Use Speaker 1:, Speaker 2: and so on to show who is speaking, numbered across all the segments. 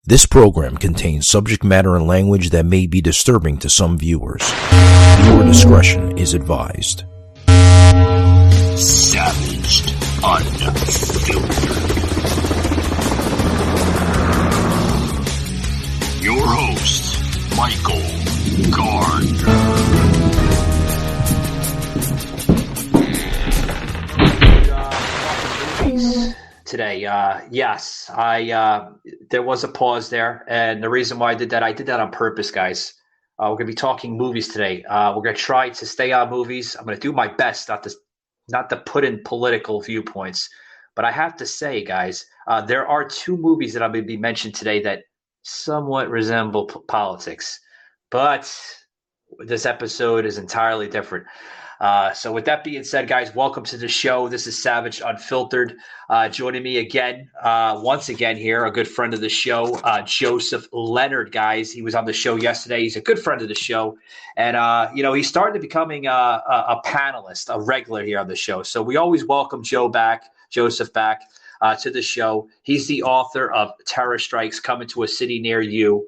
Speaker 1: This program contains subject matter and language that may be disturbing to some viewers. Viewer discretion is advised.
Speaker 2: Savaged Unfiltered. Your host, Michael Gardner.
Speaker 3: Today, yes, there was a pause there, and the reason why I did that on purpose, guys. We're gonna be talking movies today. We're gonna try to stay on movies. I'm gonna do my best not to put in political viewpoints, but I have to say, guys, there are two movies that I'm gonna be mentioned today that somewhat resemble politics, but this episode is entirely different. So with that being said, guys, welcome to the show. This is Savage Unfiltered. Joining me again, once again here, a good friend of the show, Joseph Leonard, guys. He was on the show yesterday. He's a good friend of the show. And, he started becoming a panelist, a regular here on the show. So we always welcome Joseph back to the show. He's the author of Terror Strikes Coming to a City Near You.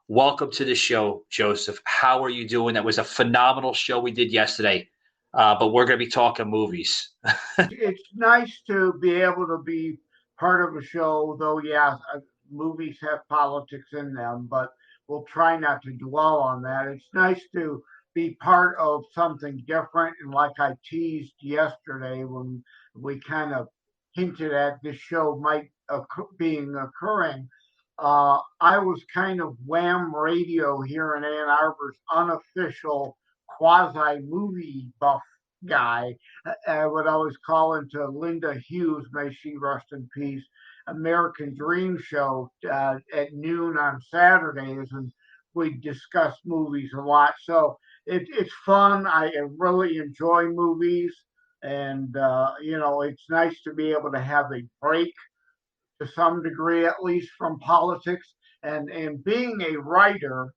Speaker 3: Welcome to the show, Joseph. How are you doing? That was a phenomenal show we did yesterday. But we're going to be talking movies.
Speaker 4: It's nice to be able to be part of a show, though, yeah, movies have politics in them, but we'll try not to dwell on that. It's nice to be part of something different. And like I teased yesterday when we kind of hinted at this show might being occurring, I was kind of Wham Radio here in Ann Arbor's unofficial quasi-movie buff guy. I would always call into Linda Hughes, may she rest in peace, American Dream show at noon on Saturdays, and we discuss movies a lot. So it's fun. I really enjoy movies, and it's nice to be able to have a break to some degree, at least from politics. And being a writer,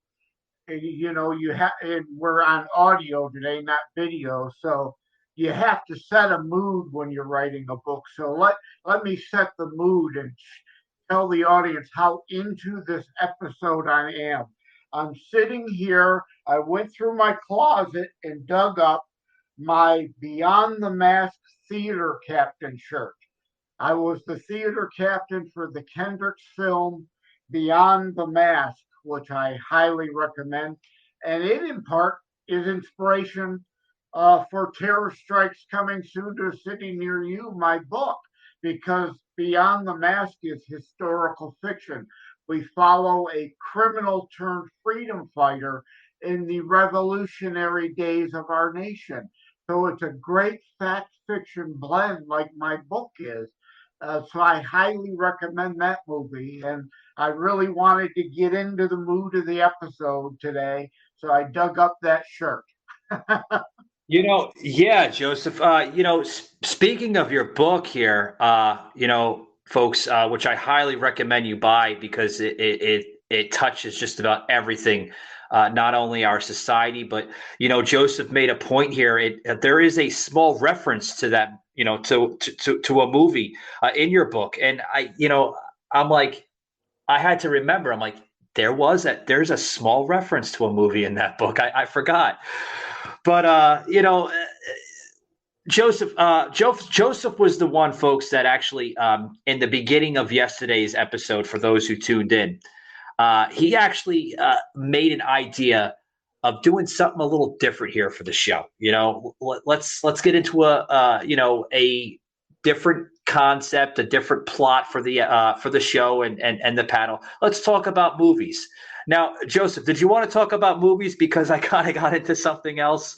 Speaker 4: we're on audio today, not video, so you have to set a mood when you're writing a book. So let me set the mood and tell the audience how into this episode I am. I'm sitting here. I went through my closet and dug up my Beyond the Mask theater captain shirt. I was the theater captain for the Kendricks film Beyond the Mask, which I highly recommend. And it, in part, is inspiration for Terror Strikes Coming Soon to a City Near You, my book, because Beyond the Mask is historical fiction. We follow a criminal turned freedom fighter in the revolutionary days of our nation. So it's a great fact fiction blend, like my book is. So I highly recommend that movie. And I really wanted to get into the mood of the episode today. So I dug up that shirt.
Speaker 3: Yeah, Joseph. Speaking of your book here, folks, which I highly recommend you buy because it touches just about everything. Not only our society, but Joseph made a point here. There is a small reference to that, to a movie in your book, and I'm like, I had to remember. I'm like, there's a small reference to a movie in that book. I forgot, but Joseph was the one, folks, that actually in the beginning of yesterday's episode, for those who tuned in. He actually made an idea of doing something a little different here for the show. Let's get into a different concept, a different plot for the show and the panel. Let's talk about movies. Now, Joseph, did you want to talk about movies? Because I kind of got into something else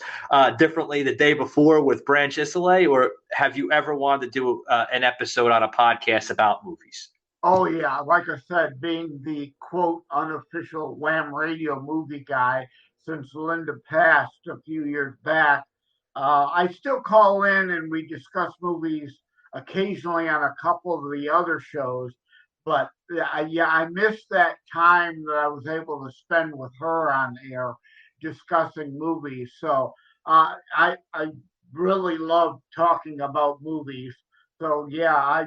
Speaker 3: differently the day before with Branch Isolé, or have you ever wanted to do an episode on a podcast about movies?
Speaker 4: Oh, yeah. Like I said, being the quote unofficial Wham Radio movie guy since Linda passed a few years back, I still call in and we discuss movies occasionally on a couple of the other shows. But I missed that time that I was able to spend with her on air discussing movies. So I really love talking about movies. So yeah,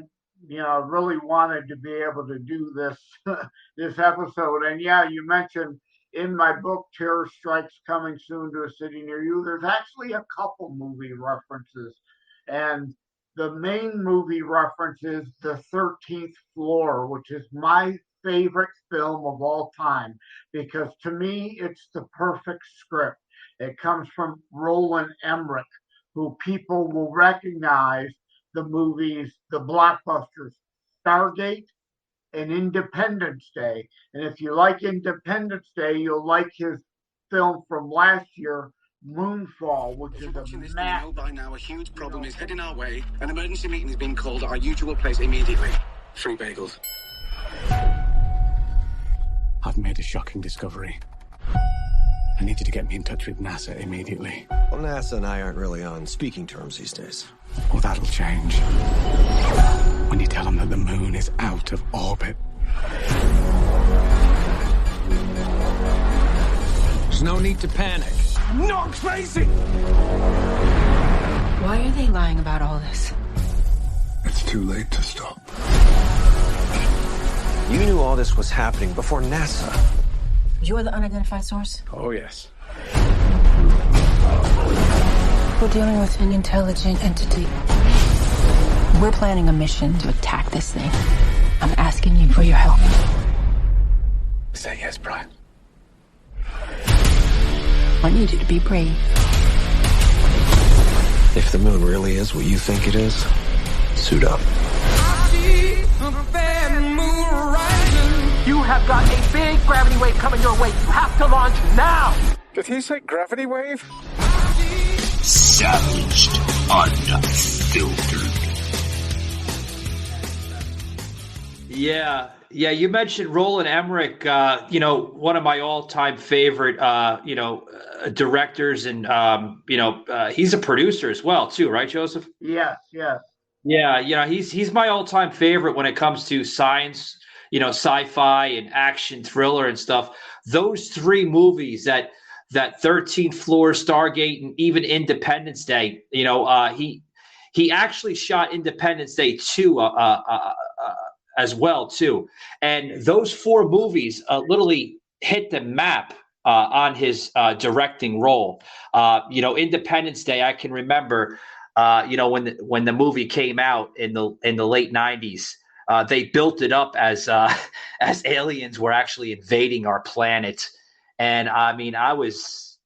Speaker 4: I really wanted to be able to do this this episode. And yeah, you mentioned in my book, Terror Strikes Coming Soon to a City Near You, there's actually a couple movie references. And the main movie reference is The 13th Floor, which is my favorite film of all time because to me, it's the perfect script. It comes from Roland Emmerich, who people will recognize the movies, the blockbusters, Stargate and Independence Day. And if you like Independence Day, you'll like his film from last year, Moonfall, which is a massive.
Speaker 5: By now, a huge problem is heading our way. An emergency meeting is being called at our usual place immediately. 3 bagels. I've made a shocking discovery. I need you to get me in touch with NASA immediately.
Speaker 6: Well, NASA and I aren't really on speaking terms these days.
Speaker 5: Well, that'll change when you tell them that the moon is out of orbit.
Speaker 6: There's no need to panic.
Speaker 5: I'm not crazy!
Speaker 7: Why are they lying about all this?
Speaker 8: It's too late to stop.
Speaker 6: You knew all this was happening before NASA.
Speaker 7: You're the unidentified source?
Speaker 5: Oh, yes.
Speaker 7: We're dealing with an intelligent entity. We're planning a mission to attack this thing. I'm asking you for your help.
Speaker 5: Say yes, Brian.
Speaker 7: I need you to be brave.
Speaker 6: If the moon really is what you think it is, suit up.
Speaker 9: You have got a big gravity wave coming your way. You have to launch now.
Speaker 5: Did he say gravity wave?
Speaker 2: Savaged, unfiltered.
Speaker 3: Yeah, you mentioned Roland Emmerich, one of my all-time favorite, directors, and he's a producer as well, too, right, Joseph?
Speaker 4: Yes.
Speaker 3: Yeah, he's my all-time favorite when it comes to science, sci-fi and action, thriller and stuff. Those 3 movies, that 13th Floor, Stargate, and even Independence Day, he actually shot Independence Day 2 as well, too. And those 4 movies literally hit the map on his directing role. Independence Day, I can remember, when the movie came out in the late 90s, they built it up as aliens were actually invading our planet. And I mean, I was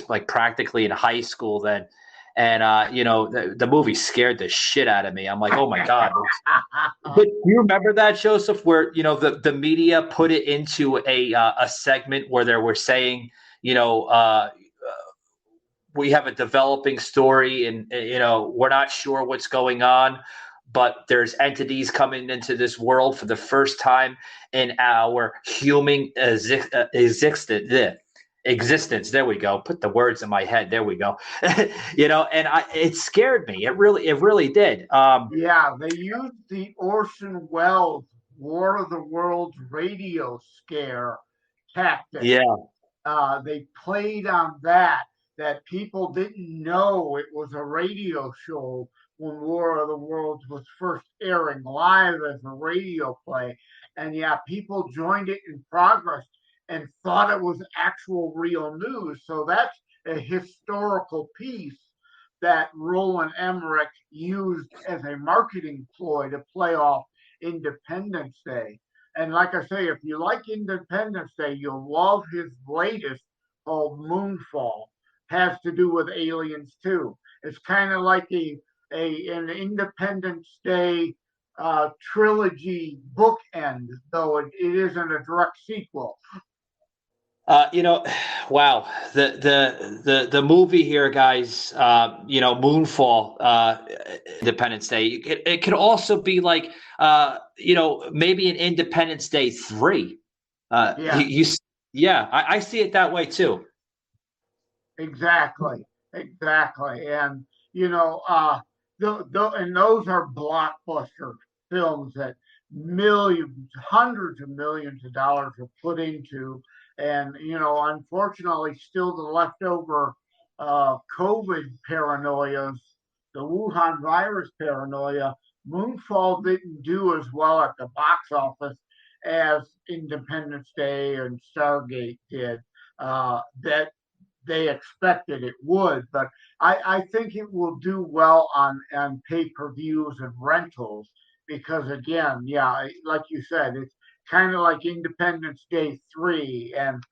Speaker 3: like practically in high school then. And, the movie scared the shit out of me. I'm like, oh, my God. But do you remember that, Joseph, where, the media put it into a segment where they were saying, we have a developing story and, we're not sure what's going on, but there's entities coming into this world for the first time in our human existence. There we go. Put the words in my head. There we go. And it scared me. It really did.
Speaker 4: Yeah, they used the Orson Welles War of the Worlds radio scare tactic.
Speaker 3: Yeah.
Speaker 4: They played on that people didn't know it was a radio show when War of the Worlds was first airing live as a radio play. And yeah, people joined it in progress and thought it was actual real news. So that's a historical piece that Roland Emmerich used as a marketing ploy to play off Independence Day. And like I say, if you like Independence Day, you'll love his latest called Moonfall. Has to do with aliens too. It's kind of like an Independence Day trilogy bookend, though it isn't a direct sequel.
Speaker 3: Wow. The movie here, guys, Moonfall, Independence Day. It could also be like, maybe an Independence Day 3. I see it that way too.
Speaker 4: Exactly. And, and those are blockbuster films that hundreds of millions of dollars are put into. And, unfortunately, still the leftover COVID paranoia, the Wuhan virus paranoia Moonfall didn't do as well at the box office as Independence Day and Stargate did. That they expected it would, but I think it will do well on pay-per-views and rentals because again, yeah, like you said, it's kind of like Independence Day 3, and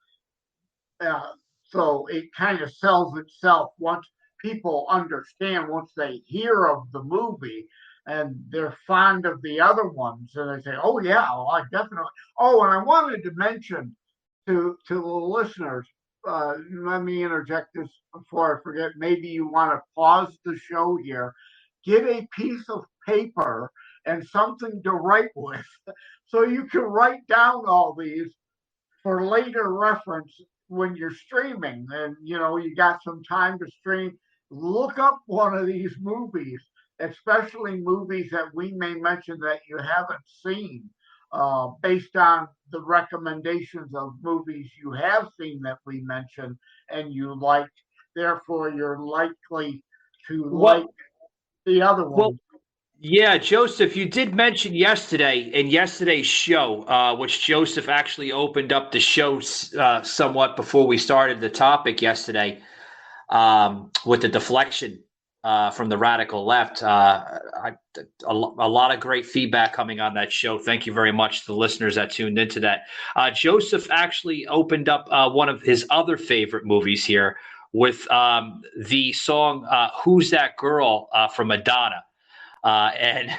Speaker 4: uh, so it kind of sells itself once people understand, once they hear of the movie and they're fond of the other ones, and they say, "Oh yeah, well, I definitely." Oh, and I wanted to mention to the listeners. Let me interject this before I forget. Maybe you want to pause the show here, get a piece of paper and something to write with, so you can write down all these for later reference when you're streaming and you got some time to stream. Look up one of these movies, especially movies that we may mention that you haven't seen, based on the recommendations of movies you have seen that we mentioned and you liked. Therefore, you're likely to like the other
Speaker 3: Well,
Speaker 4: ones.
Speaker 3: yeah, Joseph, you did mention yesterday in yesterday's show, which Joseph actually opened up the show somewhat before we started the topic yesterday, with the deflection from the radical left. A lot of great feedback coming on that show. Thank you very much to the listeners that tuned into that. Joseph actually opened up one of his other favorite movies here with the song "Who's That Girl" from Madonna. And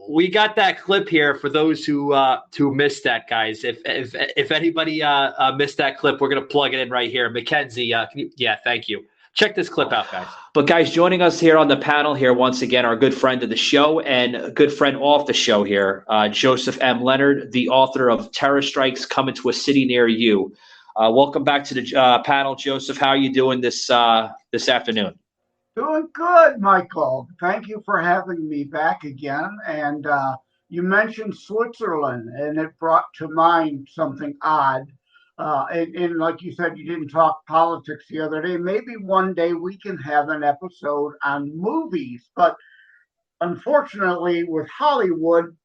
Speaker 3: we got that clip here for those who missed that, guys. If anybody missed that clip, we're gonna plug it in right here. Mackenzie, thank you. Check this clip out, guys. But guys, joining us here on the panel here once again, our good friend of the show and a good friend off the show here, Joseph M. Leonard, the author of Terror Strikes Coming to a City Near You. Welcome back to the panel, Joseph. How are you doing this afternoon?
Speaker 4: Doing good, Michael. Thank you for having me back again. And you mentioned Switzerland, and it brought to mind something odd. And like you said, you didn't talk politics the other day. Maybe one day we can have an episode on movies. But unfortunately, with Hollywood,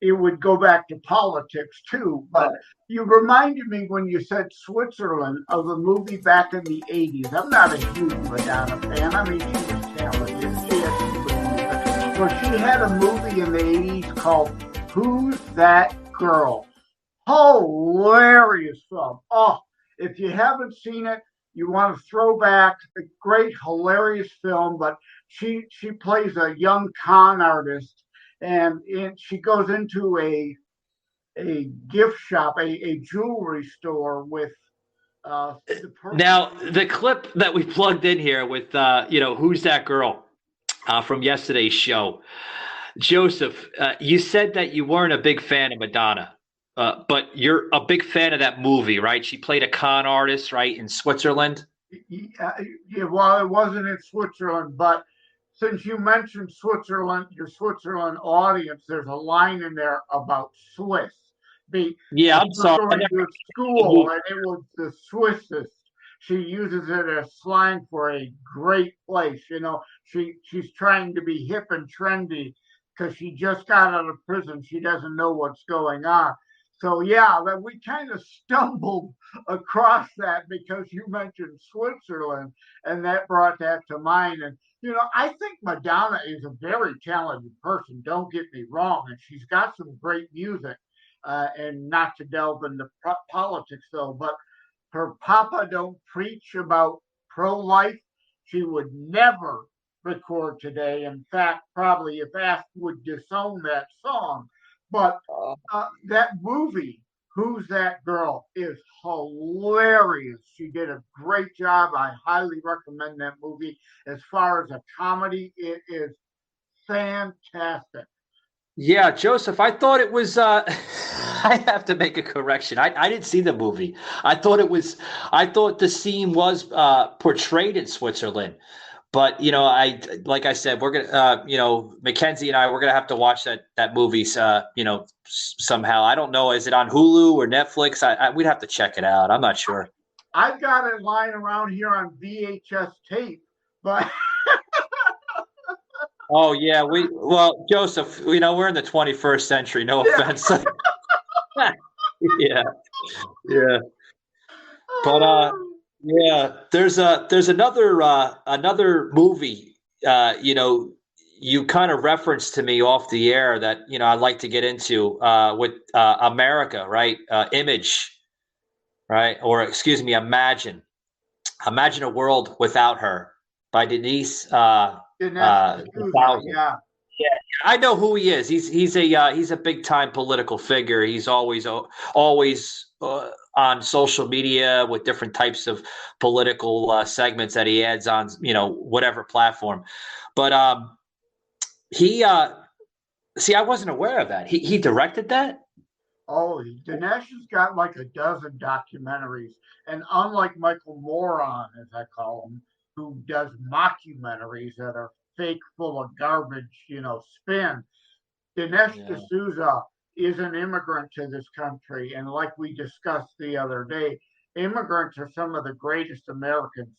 Speaker 4: it would go back to politics too. But you reminded me when you said Switzerland of a movie back in the 80s. I'm not a huge Madonna fan. I mean, she was talented. She had some good music. But she had a movie in the 80s called Who's That Girl? Hilarious film. Oh, if you haven't seen it, you want to throw back a great, hilarious film. But she plays a young con artist, and she goes into a gift shop, a jewelry store with
Speaker 3: now the clip that we plugged in here with Who's That Girl from yesterday's show. Joseph, you said that you weren't a big fan of Madonna, but you're a big fan of that movie, right? She played a con artist, right, in Switzerland.
Speaker 4: Yeah, well, it wasn't in Switzerland, but since you mentioned Switzerland, your Switzerland audience, there's a line in there about Swiss.
Speaker 3: I'm sorry.
Speaker 4: Going to school, and it was the Swissest. She uses it as slang for a great place. She's trying to be hip and trendy because she just got out of prison. She doesn't know what's going on. So that we kind of stumbled across that because you mentioned Switzerland, and that brought that to mind. And I think Madonna is a very talented person. Don't get me wrong, and she's got some great music. And not to delve into politics though, but her papa don't preach about pro-life. She would never record today. In fact, probably if asked, would disown that song. But that movie, Who's That Girl, is hilarious. She did a great job. I highly recommend that movie. As far as a comedy, it is fantastic.
Speaker 3: Yeah, Joseph, I thought it was I have to make a correction. I didn't see the movie. I thought the scene was portrayed in Switzerland. But like I said, we're gonna Mackenzie and I, we're gonna have to watch that movie somehow. I don't know, is it on Hulu or Netflix? We'd have to check it out. I'm not sure.
Speaker 4: I've got it lying around here on VHS tape, but
Speaker 3: Oh yeah, well, Joseph, we're in the 21st century. No offense. Yeah, yeah. But yeah, there's another movie. You kind of referenced to me off the air that I'd like to get into with America, right? Image, right? Or excuse me, Imagine a World Without Her by Denise
Speaker 4: Dinesh D'Souza,
Speaker 3: D'Souza.
Speaker 4: yeah.
Speaker 3: Yeah, I know who he is. He's a big time political figure. He's always on social media with different types of political segments that he adds on, whatever platform. But he see, I wasn't aware of that. He directed that.
Speaker 4: Oh, Dinesh has got like a dozen documentaries. And unlike Michael Moron, as I call him, who does mockumentaries that are fake, full of garbage, spin, Dinesh
Speaker 3: Yeah.
Speaker 4: D'Souza is an immigrant to this country. And like we discussed the other day, immigrants are some of the greatest Americans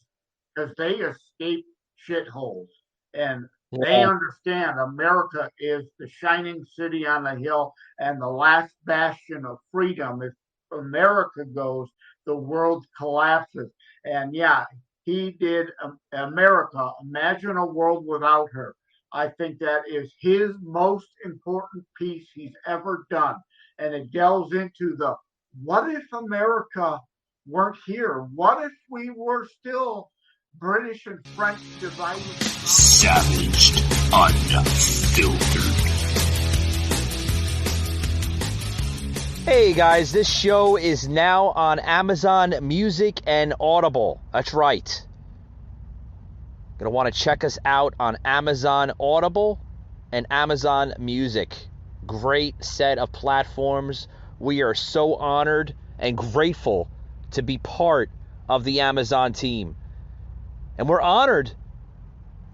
Speaker 4: because they escape shitholes and they
Speaker 3: Yeah.
Speaker 4: understand America is the shining city on the hill and the last bastion of freedom. If America goes, the world collapses. And yeah, he did America, Imagine a World Without Her. I think that is his most important piece he's ever done. And it delves into the what if America weren't here? What if we were still British and French divided?
Speaker 2: Savaged, unfiltered.
Speaker 10: Hey guys, this show is now on Amazon Music and Audible. That's right. Gonna want to check us out on Amazon Audible and Amazon Music. Great set of platforms. We are so honored and grateful to be part of the Amazon team. And we're honored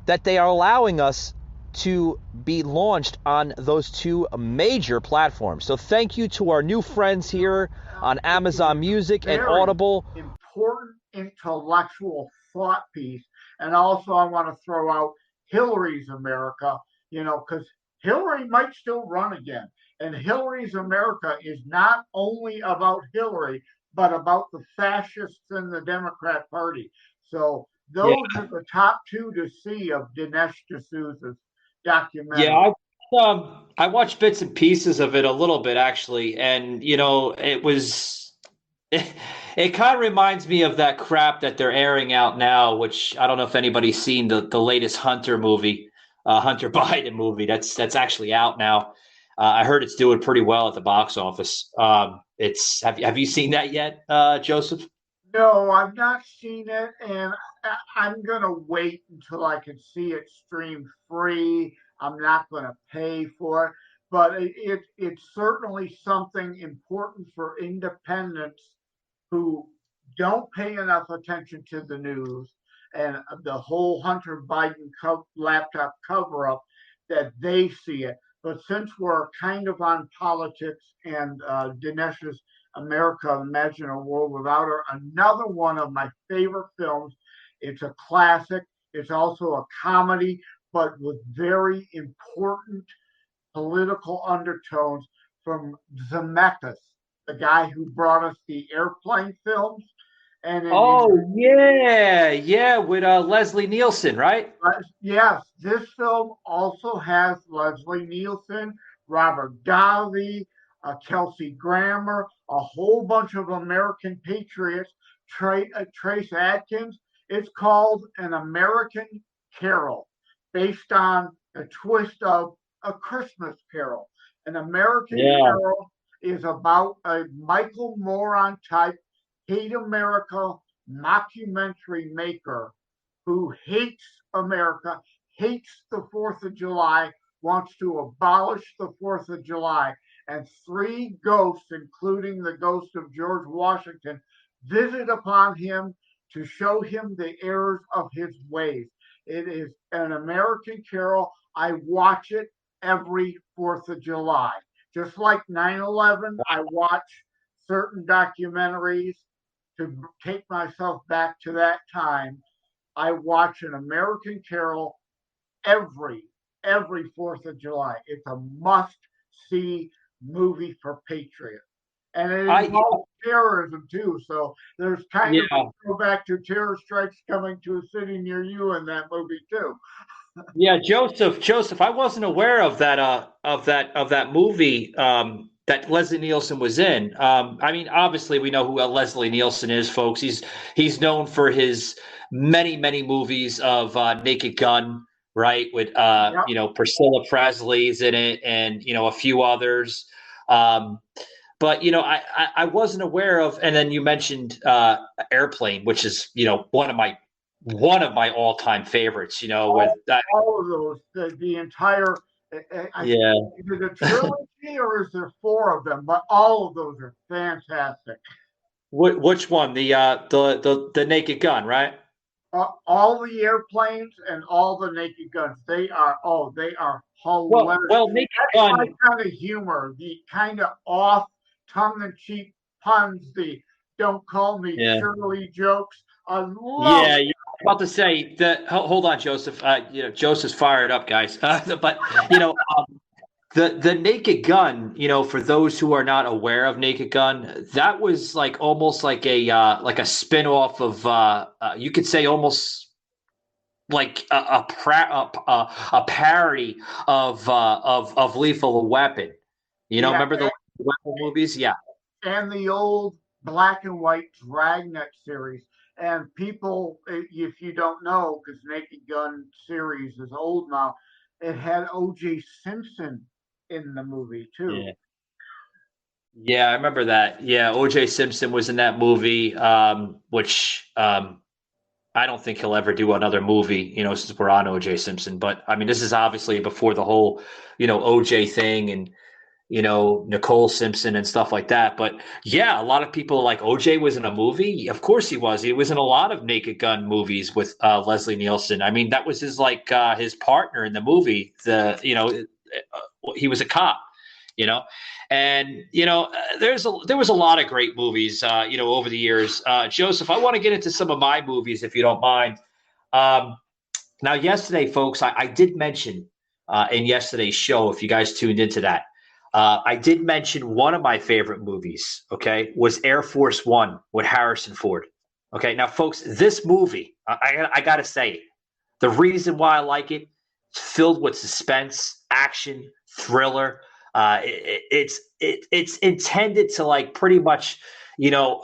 Speaker 10: that they are allowing us to be launched on those two major platforms. So thank you to our new friends here on Amazon Music and Audible.
Speaker 4: Important intellectual thought piece. And also I want to throw out Hillary's America, because Hillary might still run again. And Hillary's America is not only about Hillary, but about the fascists in the Democrat Party. So those are the top two to see of Dinesh D'Souza's documentary.
Speaker 3: Yeah, I watched bits and pieces of it a little bit actually, and it was it kind of reminds me of that crap that they're airing out now, which I don't know if anybody's seen the latest Hunter movie, Hunter Biden movie. That's actually out now. I heard it's doing pretty well at the box office. It's have you seen that yet, Joseph?
Speaker 4: No, I've not seen it, and I'm gonna wait until I can see it streamed free. I'm not gonna pay for it, but it's certainly something important for independents who don't pay enough attention to the news and the whole Hunter Biden laptop cover up that they see it. But since we're kind of on politics and Dinesh's America, Imagine a World Without Her, another one of my favorite films. It's a classic. It's also a comedy, but with very important political undertones from Zemeckis, the guy who brought us the airplane films. And
Speaker 3: yeah, with Leslie Nielsen, right?
Speaker 4: Yes, this film also has Leslie Nielsen, Robert Davi, Kelsey Grammer, a whole bunch of American patriots, Trace Adkins. It's called An American Carol, based on a twist of A Christmas Carol. An American Carol is about a Michael Moron type hate America mockumentary maker who hates America, hates the 4th of July, wants to abolish the 4th of July. And three ghosts, including the ghost of George Washington, visit upon him to show him the errors of his ways. It is An American Carol. I watch it every 4th of July. Just like 9/11, I watch certain documentaries to take myself back to that time. I watch An American Carol every every 4th of July. It's a must-see movie for patriots. And it involves terrorism, too. So there's kind of a throwback to terror strikes coming to a city near you in that movie, too.
Speaker 3: Yeah, Joseph, I wasn't aware of that movie that Leslie Nielsen was in. I mean, obviously we know who Leslie Nielsen is, folks. He's known for his many movies of Naked Gun, right? With you know, Priscilla Presley's in it, and you know, a few others. But you know, I wasn't aware of. And then you mentioned Airplane, which is, you know, one of my all-time favorites, you know, with that.
Speaker 4: All of those, the entire, is it a trilogy or is there 4 of them? But all of those are fantastic.
Speaker 3: Which one? The Naked Gun, right?
Speaker 4: All the airplanes and all the Naked Guns. They are hilarious.
Speaker 3: Well, Naked Gun.
Speaker 4: My kind of humor, the kind of off, tongue-in-cheek puns, the "don't call me Shirley" jokes. I love it.
Speaker 3: About to say that. Hold on, Joseph. You know, Joseph's fired up, guys. But you know, the Naked Gun. You know, for those who are not aware of Naked Gun, that was like almost like a spin-off of you could say almost like a parody of Lethal Weapon. You know, remember the Weapon movies? Yeah,
Speaker 4: and the old black and white Dragnet series. And people, if you don't know, because Naked Gun series is old now, it had O.J. Simpson in the movie too.
Speaker 3: Yeah, I remember that. Yeah, O.J. Simpson was in that movie, which I don't think he'll ever do another movie, you know, since we're on O.J. Simpson. But I mean, this is obviously before the whole, you know, O.J. thing and, you know, Nicole Simpson and stuff like that. But yeah, a lot of people are like, OJ was in a movie. Of course he was. He was in a lot of Naked Gun movies with Leslie Nielsen. I mean, that was his his partner in the movie. He was a cop, you know, and you know, there was a lot of great movies, you know, over the years. Joseph, I want to get into some of my movies if you don't mind. Now, yesterday, folks, I did mention in yesterday's show, if you guys tuned into that. I did mention one of my favorite movies, okay, was Air Force One with Harrison Ford. Okay, now, folks, this movie, I got to say, the reason why I like it, it's filled with suspense, action, thriller. It's intended to, like, pretty much, you know,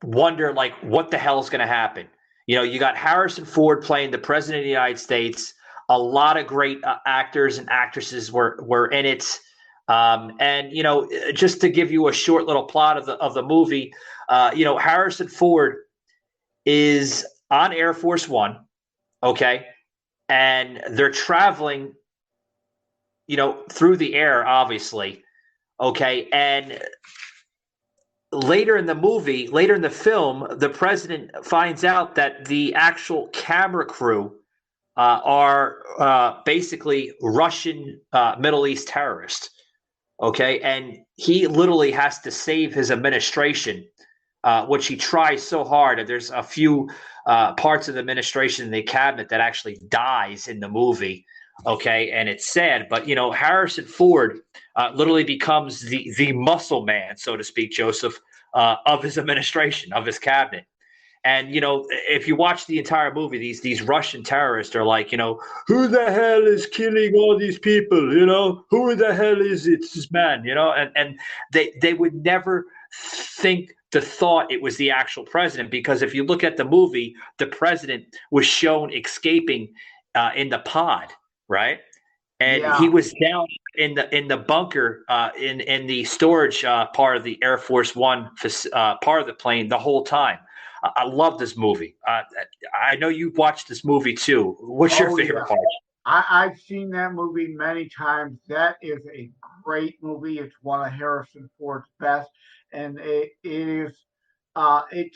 Speaker 3: wonder, like, what the hell is going to happen. You know, you got Harrison Ford playing the President of the United States. A lot of great actors and actresses were in it, and you know, just to give you a short little plot of the movie, you know, Harrison Ford is on Air Force One, okay, and they're traveling, you know, through the air, obviously, okay, and later in the film, the president finds out that the actual camera crew are basically Russian Middle East terrorists, okay? And he literally has to save his administration, which he tries so hard. There's a few parts of the administration in the cabinet that actually dies in the movie, okay? And it's sad, but, you know, Harrison Ford literally becomes the muscle man, so to speak, Joseph, of his administration, of his cabinet. And, you know, if you watch the entire movie, these Russian terrorists are like, you know, who the hell is killing all these people? You know, who the hell is this man? You know, and they would never think the thought it was the actual president, because if you look at the movie, the president was shown escaping in the pod, right? And he was down in the bunker in the storage part of the Air Force One part of the plane the whole time. I love this movie. I know you've watched this movie too. What's your favorite part?
Speaker 4: I've seen that movie many times. That is a great movie. It's one of Harrison Ford's best, and it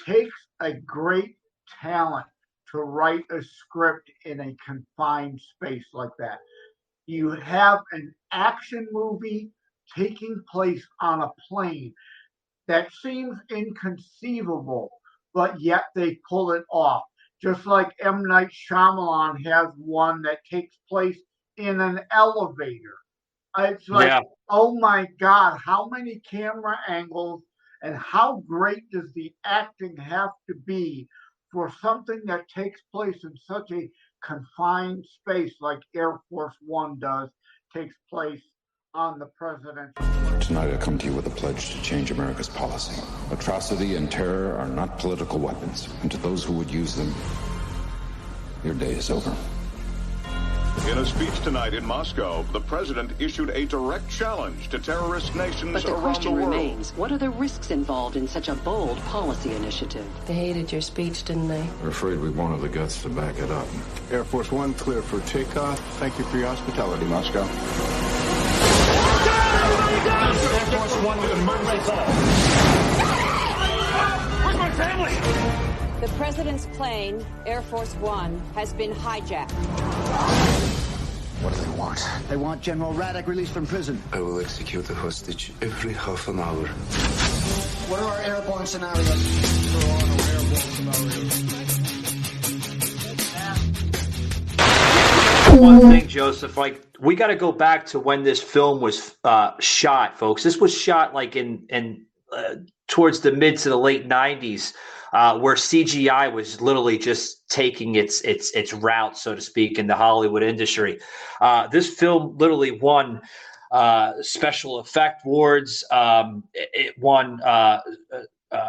Speaker 4: takes a great talent to write a script in a confined space like that. You have an action movie taking place on a plane that seems inconceivable, but yet they pull it off. Just like M. Night Shyamalan has one that takes place in an elevator. It's like, oh my God, how many camera angles and how great does the acting have to be for something that takes place in such a confined space like Air Force One takes place on the presidential plane.
Speaker 11: Tonight I come to you with a pledge to change America's policy. Atrocity and terror are not political weapons, and to those who would use them, your day is over.
Speaker 12: In a speech tonight in Moscow, the president issued a direct challenge to terrorist nations around the world.
Speaker 13: But the question remains, what are the risks involved in such a bold policy initiative?
Speaker 14: They hated your speech, didn't they?
Speaker 11: We're afraid we won't have the guts to back it up.
Speaker 15: Air Force One clear for takeoff. Thank you for your hospitality, Moscow.
Speaker 16: Air Force One with emergency call. Where's my family?
Speaker 17: The president's plane, Air Force One, has been hijacked.
Speaker 6: What do they want?
Speaker 18: They want General Radek released from prison.
Speaker 6: I will execute the hostage every half an hour.
Speaker 18: What are our airborne scenarios?
Speaker 3: One thing, Joseph, like we got to go back to when this film was shot, folks. This was shot like in towards the mid to the late 90s. Where CGI was literally just taking its route, so to speak, in the Hollywood industry. This film literally won special effect awards. It won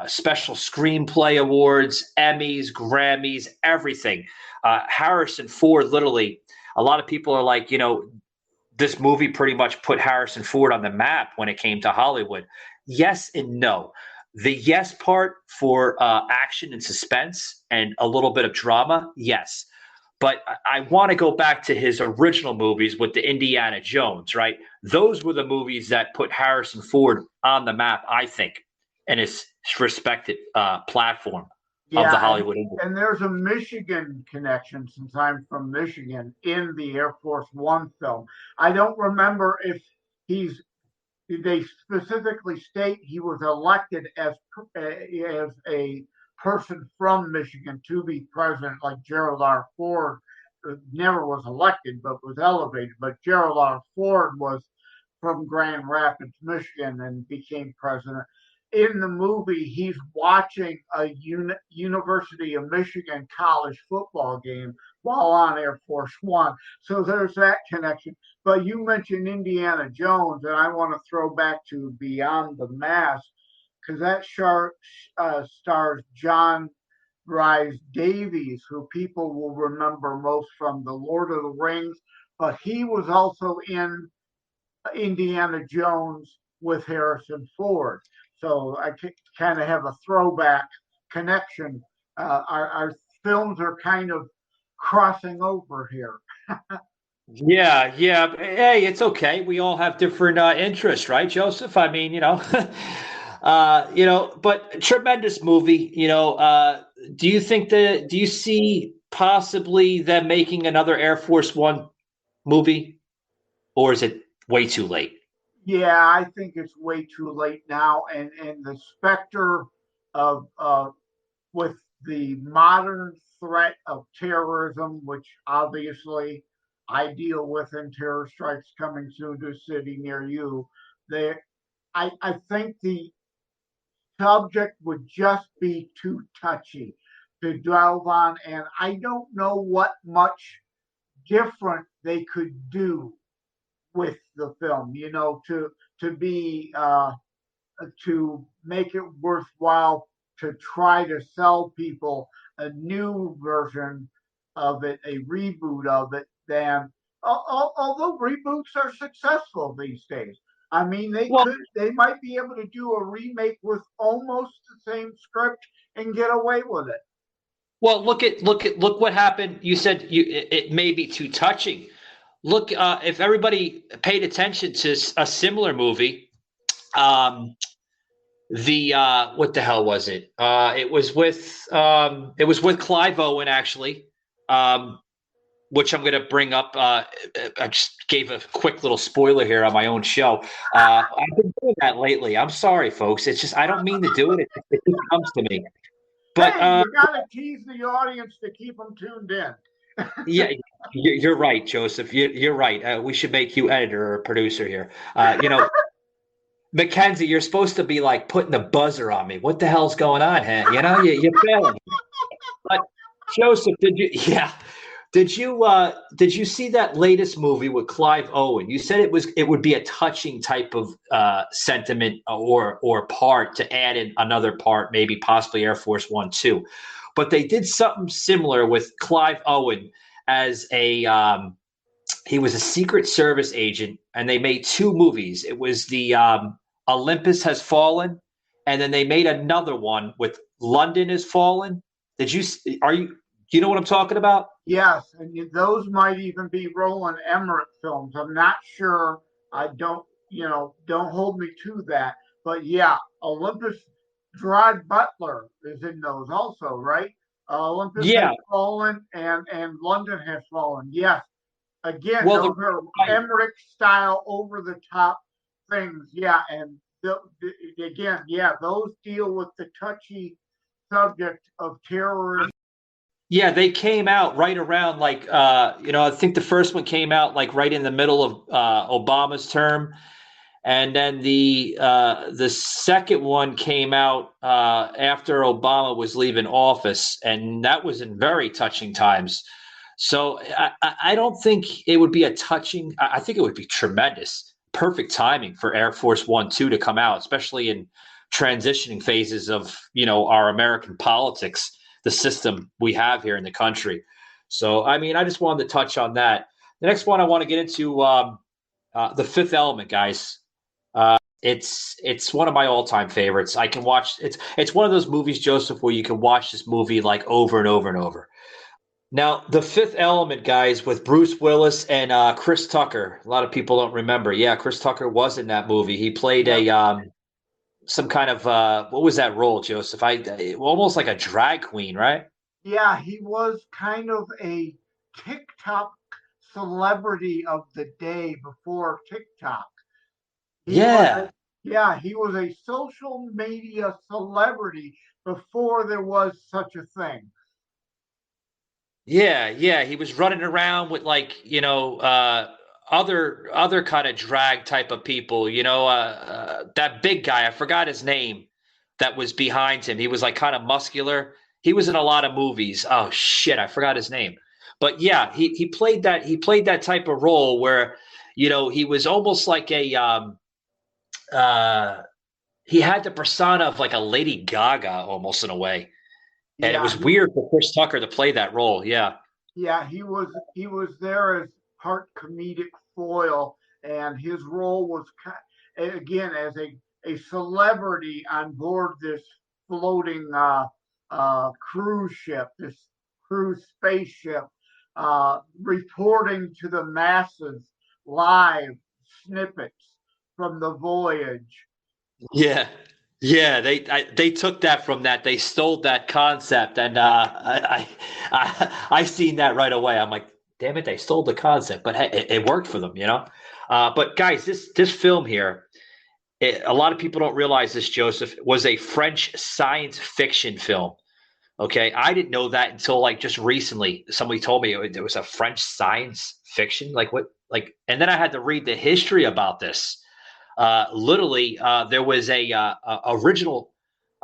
Speaker 3: special screenplay awards, Emmys, Grammys, everything. Harrison Ford, literally, a lot of people are like, this movie pretty much put Harrison Ford on the map when it came to Hollywood. Yes and no. The yes part for action and suspense and a little bit of drama, yes. But I want to go back to his original movies with the Indiana Jones, right? Those were the movies that put Harrison Ford on the map, I think, in his respected platform of the Hollywood industry.
Speaker 4: And there's a Michigan connection, since I'm from Michigan, in the Air Force One film. I don't remember if they specifically state he was elected as a person from Michigan to be president, like Gerald R. Ford never was elected but was elevated. But Gerald R. Ford was from Grand Rapids, Michigan, and became president. In the movie, he's watching a University of Michigan college football game while on Air Force One. So there's that connection. But you mentioned Indiana Jones, and I want to throw back to Beyond the Mask, because that stars John Rhys Davies, who people will remember most from The Lord of the Rings, but he was also in Indiana Jones with Harrison Ford. So I kind of have a throwback connection. Our films are kind of crossing over here.
Speaker 3: Yeah. Hey, it's okay. We all have different interests, right, Joseph? I mean, but tremendous movie. Do you see possibly them making another Air Force One movie, or is it way too late?
Speaker 4: Yeah, I think it's way too late now, and the specter of with the modern threat of terrorism, which obviously I deal with in Terror Strikes Coming Soon to a City Near You. I think the subject would just be too touchy to delve on, and I don't know what much different they could do with the film, to make it worthwhile to try to sell people a new version of it, a reboot of it, than although reboots are successful these days. I mean, they might be able to do a remake with almost the same script and get away with it.
Speaker 3: Well, look what happened. You said it may be too touching. Look, if everybody paid attention to a similar movie, what the hell was it? It was with Clive Owen, actually, which I'm going to bring up. I just gave a quick little spoiler here on my own show. I've been doing that lately. I'm sorry, folks. It's just I don't mean to do it. It just comes to me. But
Speaker 4: you got to tease the audience to keep them tuned in.
Speaker 3: Yeah, you're right, Joseph. You're right. We should make you editor or producer here. Mackenzie, you're supposed to be like putting the buzzer on me. What the hell's going on, huh? You're failing. But Joseph, did you see that latest movie with Clive Owen? You said it would be a touching type of sentiment or part to add in another part, maybe possibly Air Force One too. But they did something similar with Clive Owen as he was a Secret Service agent, and they made two movies. It was the Olympus Has Fallen, and then they made another one with London Has Fallen. Do you know what I'm talking about?
Speaker 4: Yes, and those might even be Roland Emmerich films. I'm not sure. I don't hold me to that. But yeah, Olympus. Gerard Butler is in those also, right? Olympus Has Fallen and London Has Fallen. Yes. Again, those are Emmerich style over the top things. Yeah, and those deal with the touchy subject of terrorism.
Speaker 3: Yeah, they came out right around I think the first one came out like right in the middle of Obama's term. And then the second one came out after Obama was leaving office, and that was in very touching times. So I don't think it would be a touching. I think it would be tremendous, perfect timing for Air Force 1-2 to come out, especially in transitioning phases of our American politics, the system we have here in the country. So I mean, I just wanted to touch on that. The next one I want to get into The Fifth Element, guys. It's one of my all-time favorites. I can watch it's one of those movies, Joseph, where you can watch this movie like over and over and over. Now, The Fifth Element, guys, with Bruce Willis and Chris Tucker. A lot of people don't remember. Yeah, Chris Tucker was in that movie. He played some kind of what was that role, Joseph? Almost like a drag queen, right?
Speaker 4: Yeah, he was kind of a TikTok celebrity of the day before TikTok. He was a social media celebrity before there was such a thing.
Speaker 3: Yeah, he was running around with other kind of drag type of people. That big guy, I forgot his name, that was behind him. He was like kind of muscular. He was in a lot of movies. Oh shit, I forgot his name. But yeah, he played that. He played that type of role where he was almost like a he had the persona of like a Lady Gaga almost in a way. And it was weird for Chris Tucker to play that role. Yeah.
Speaker 4: Yeah, he was there as part comedic foil, and his role was again as a celebrity on board this floating cruise ship, this cruise spaceship, reporting to the masses live snippets from the voyage.
Speaker 3: Yeah. Yeah, they took that from that. They stole that concept, and I seen that right away. I'm like, damn it, they stole the concept, but hey, it worked for them, But guys, this film here, a lot of people don't realize this, Joseph, was a French science fiction film. Okay, I didn't know that until like just recently. Somebody told me it was a French science fiction. Like what? Like, and then I had to read the history about this. Literally, there was a original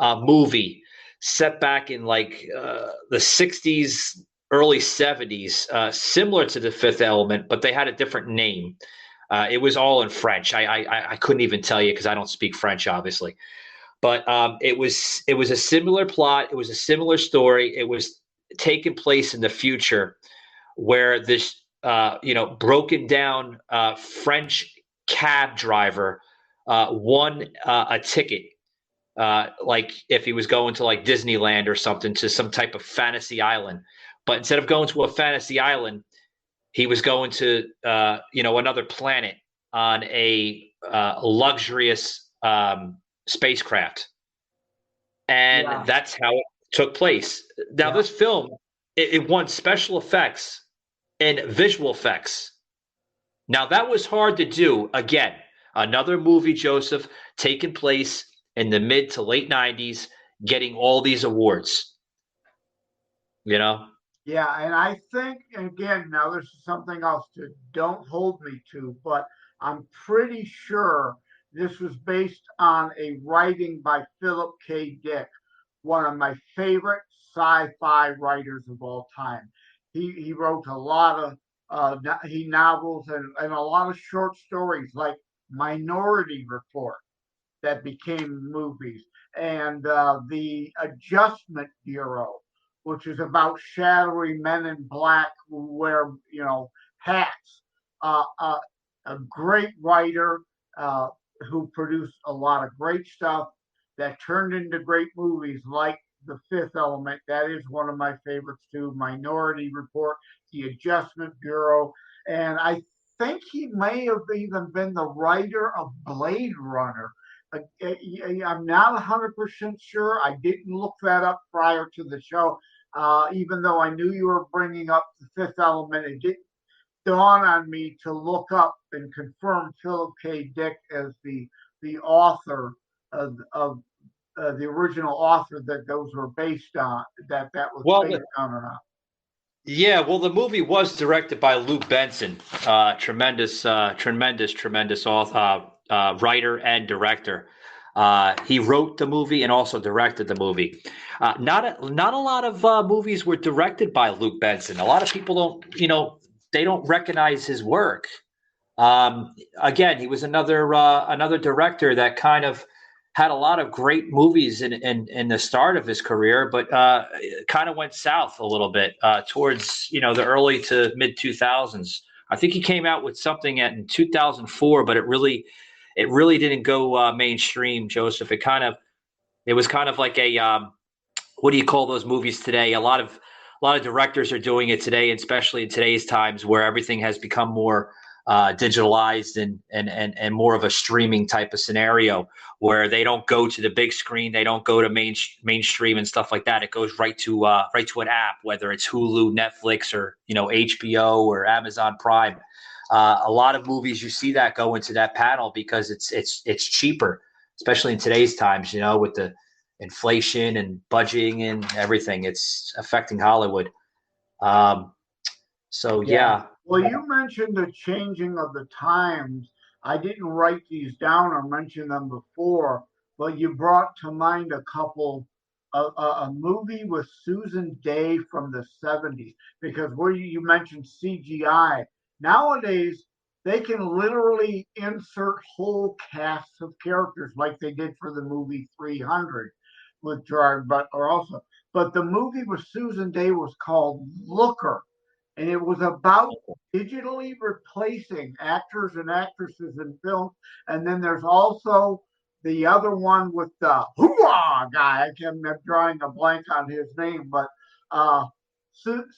Speaker 3: movie set back in like the 60s, early 70s, similar to The Fifth Element, but they had a different name. It was all in French. I couldn't even tell you because I don't speak French, obviously. But it was a similar plot. It was a similar story. It was taking place in the future, where this broken down French cab driver won a ticket, like if he was going to like Disneyland or something, to some type of fantasy island. But instead of going to a fantasy island, he was going to another planet on a luxurious spacecraft, and that's how it took place. Now, this film it won special effects and visual effects. Now, that was hard to do. Again, another movie, Joseph, taking place in the mid to late 90s, getting all these awards. You know.
Speaker 4: Yeah, and I think, again, now this is something else to don't hold me to, but I'm pretty sure this was based on a writing by Philip K. Dick, one of my favorite sci-fi writers of all time. He wrote a lot of novels and a lot of short stories like Minority Report that became movies, and the Adjustment Bureau, which is about shadowy men in black who wear, hats. A great writer who produced a lot of great stuff that turned into great movies like The Fifth Element. That is one of my favorites too. Minority Report, The Adjustment Bureau, and I think he may have even been the writer of Blade Runner. I'm not 100% sure. I didn't look that up prior to the show. Even though I knew you were bringing up The Fifth Element, it didn't dawn on me to look up and confirm Philip K. Dick as the author of the original author that those were based on. That was based on or not.
Speaker 3: Yeah, well, the movie was directed by Luke Benson, tremendous author, writer and director. He wrote the movie and also directed the movie. Not a lot of movies were directed by Luke Benson. A lot of people they don't recognize his work. Again, he was another director that kind of had a lot of great movies in the start of his career, but kind of went south a little bit towards the early to mid 2000s. I think he came out with something in 2004, but it really didn't go mainstream, Joseph. It was kind of like a what do you call those movies today? A lot of directors are doing it today, especially in today's times where everything has become more digitalized and more of a streaming type of scenario where they don't go to the big screen, they don't go to mainstream and stuff like that. It goes right to an app, whether it's Hulu, Netflix, or HBO or Amazon Prime. A lot of movies you see that go into that panel because it's cheaper, especially in today's times. With the inflation and budgeting and everything, it's affecting Hollywood. So yeah.
Speaker 4: Well, you mentioned the changing of the times. I didn't write these down or mention them before, but you brought to mind a couple. A movie with Susan Day from the 70s, because where you mentioned CGI. Nowadays, they can literally insert whole casts of characters like they did for the movie 300 with Gerard Butler also. But the movie with Susan Day was called Looker. And it was about digitally replacing actors and actresses in film. And then there's also the other one with the hoo-ah guy. I'm drawing a blank on his name, but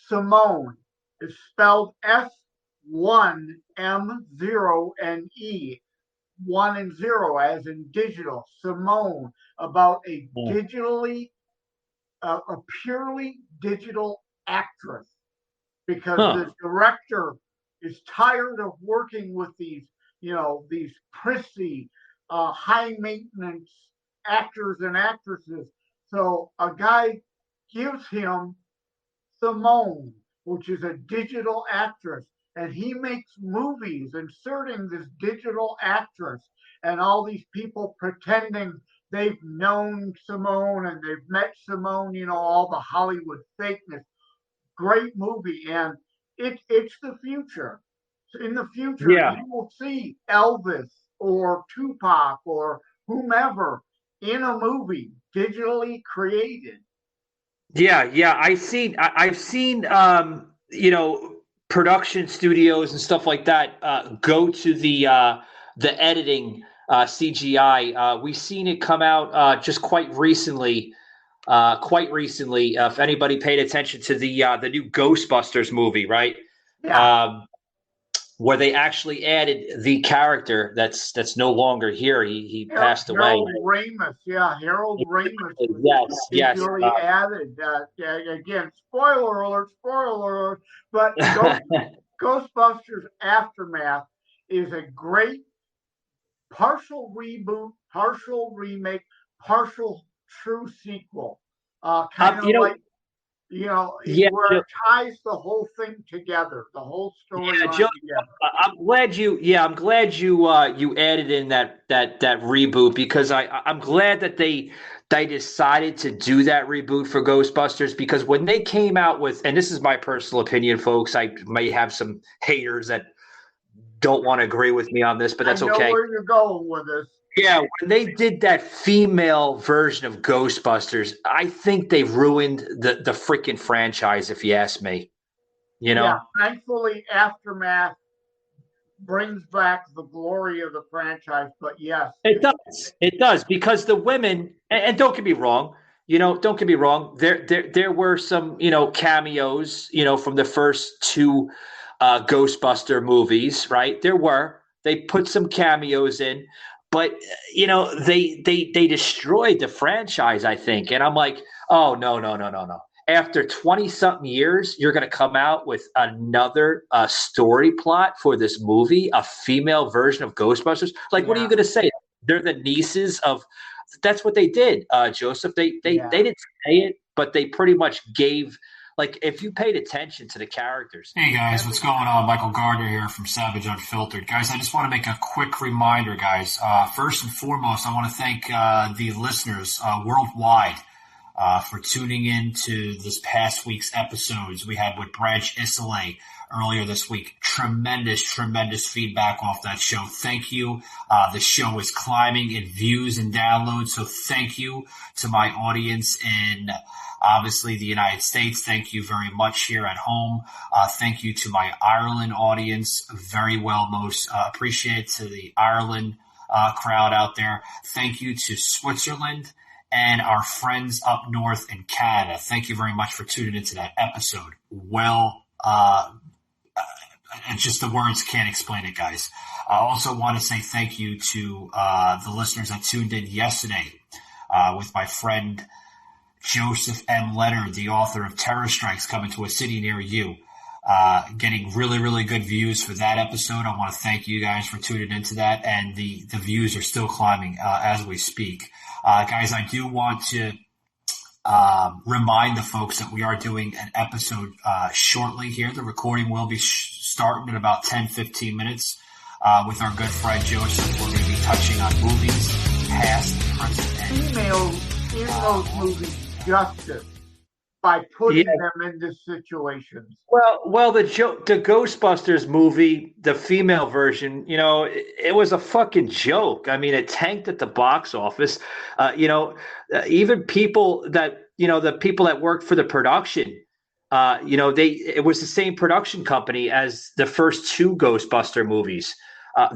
Speaker 4: Simone is spelled S1M0NE, 1 and 0 as in digital. Simone, about a purely digital actress. Because the director is tired of working with these prissy, high maintenance actors and actresses. So a guy gives him Simone, which is a digital actress, and he makes movies inserting this digital actress and all these people pretending they've known Simone and they've met Simone, all the Hollywood fakeness. Great movie, and it's the future. In the future, you will see Elvis or Tupac or whomever in a movie digitally created.
Speaker 3: Yeah, I've seen production studios and stuff like that go to the editing CGI. We've seen it come out just quite recently. If anybody paid attention to the new Ghostbusters movie, right?
Speaker 4: Yeah.
Speaker 3: Where they actually added the character that's no longer here. He passed away.
Speaker 4: Harold Ramis.
Speaker 3: Yes.
Speaker 4: Really added. Again, spoiler alert. But Ghostbusters Aftermath is a great partial reboot, partial remake, partial true sequel. You know,
Speaker 3: Yeah,
Speaker 4: where it ties the whole thing together, the whole story
Speaker 3: Joe,
Speaker 4: together.
Speaker 3: I'm glad you added in that reboot, because I'm glad that they decided to do that reboot for Ghostbusters, because when they came out with, and this is my personal opinion, folks, I may have some haters that don't want to agree with me on this, but that's
Speaker 4: I know
Speaker 3: okay.
Speaker 4: where you're going with this.
Speaker 3: Yeah, when they did that female version of Ghostbusters, I think they ruined the freaking franchise, if you ask me. You know?
Speaker 4: Yeah, thankfully, Aftermath brings back the glory of the franchise, but yes.
Speaker 3: It does, because the women, and don't get me wrong, don't get me wrong, there were some, cameos, from the first two Ghostbuster movies, right? They put some cameos in, but they destroyed the franchise, I think. And I'm like, oh, no. After 20-something years, you're going to come out with another story plot for this movie, a female version of Ghostbusters? Like, what are you going to say? They're the nieces of – that's what they did, Joseph. They didn't say it, but they pretty much gave – like, if you paid attention to the characters.
Speaker 19: Hey, guys, what's going on? Michael Gardner here from Savage Unfiltered. Guys, I just want to make a quick reminder, guys. First and foremost, I want to thank the listeners worldwide for tuning in to this past week's episodes. We had with Branch Isolé earlier this week. Tremendous feedback off that show. Thank you. The show is climbing in views and downloads, so thank you to my audience in obviously the United States. Thank you very much here at home. Thank you to my Ireland audience. Very well, most appreciate to the Ireland crowd out there. Thank you to Switzerland and our friends up north in Canada. Thank you very much for tuning into that episode. Well, it's just the words can't explain it, guys. I also want to say thank you to the listeners that tuned in yesterday with my friend Joseph M. Leonard, the author of Terror Strikes Coming to a City Near You. Getting really good views for that episode. I want to thank you guys for tuning into that, and the views are still climbing as we speak. Guys, I do want to remind the folks that we are doing an episode shortly here. The recording will be starting in about 10-15 minutes with our good friend Joseph. We're going to be touching on movies, past, present, and
Speaker 4: females in those movies justice by putting them into situations.
Speaker 3: Well, the Ghostbusters movie, the female version, it was a fucking joke. I mean, it tanked at the box office. Even people that the people that worked for the production, it was the same production company as the first two Ghostbuster movies.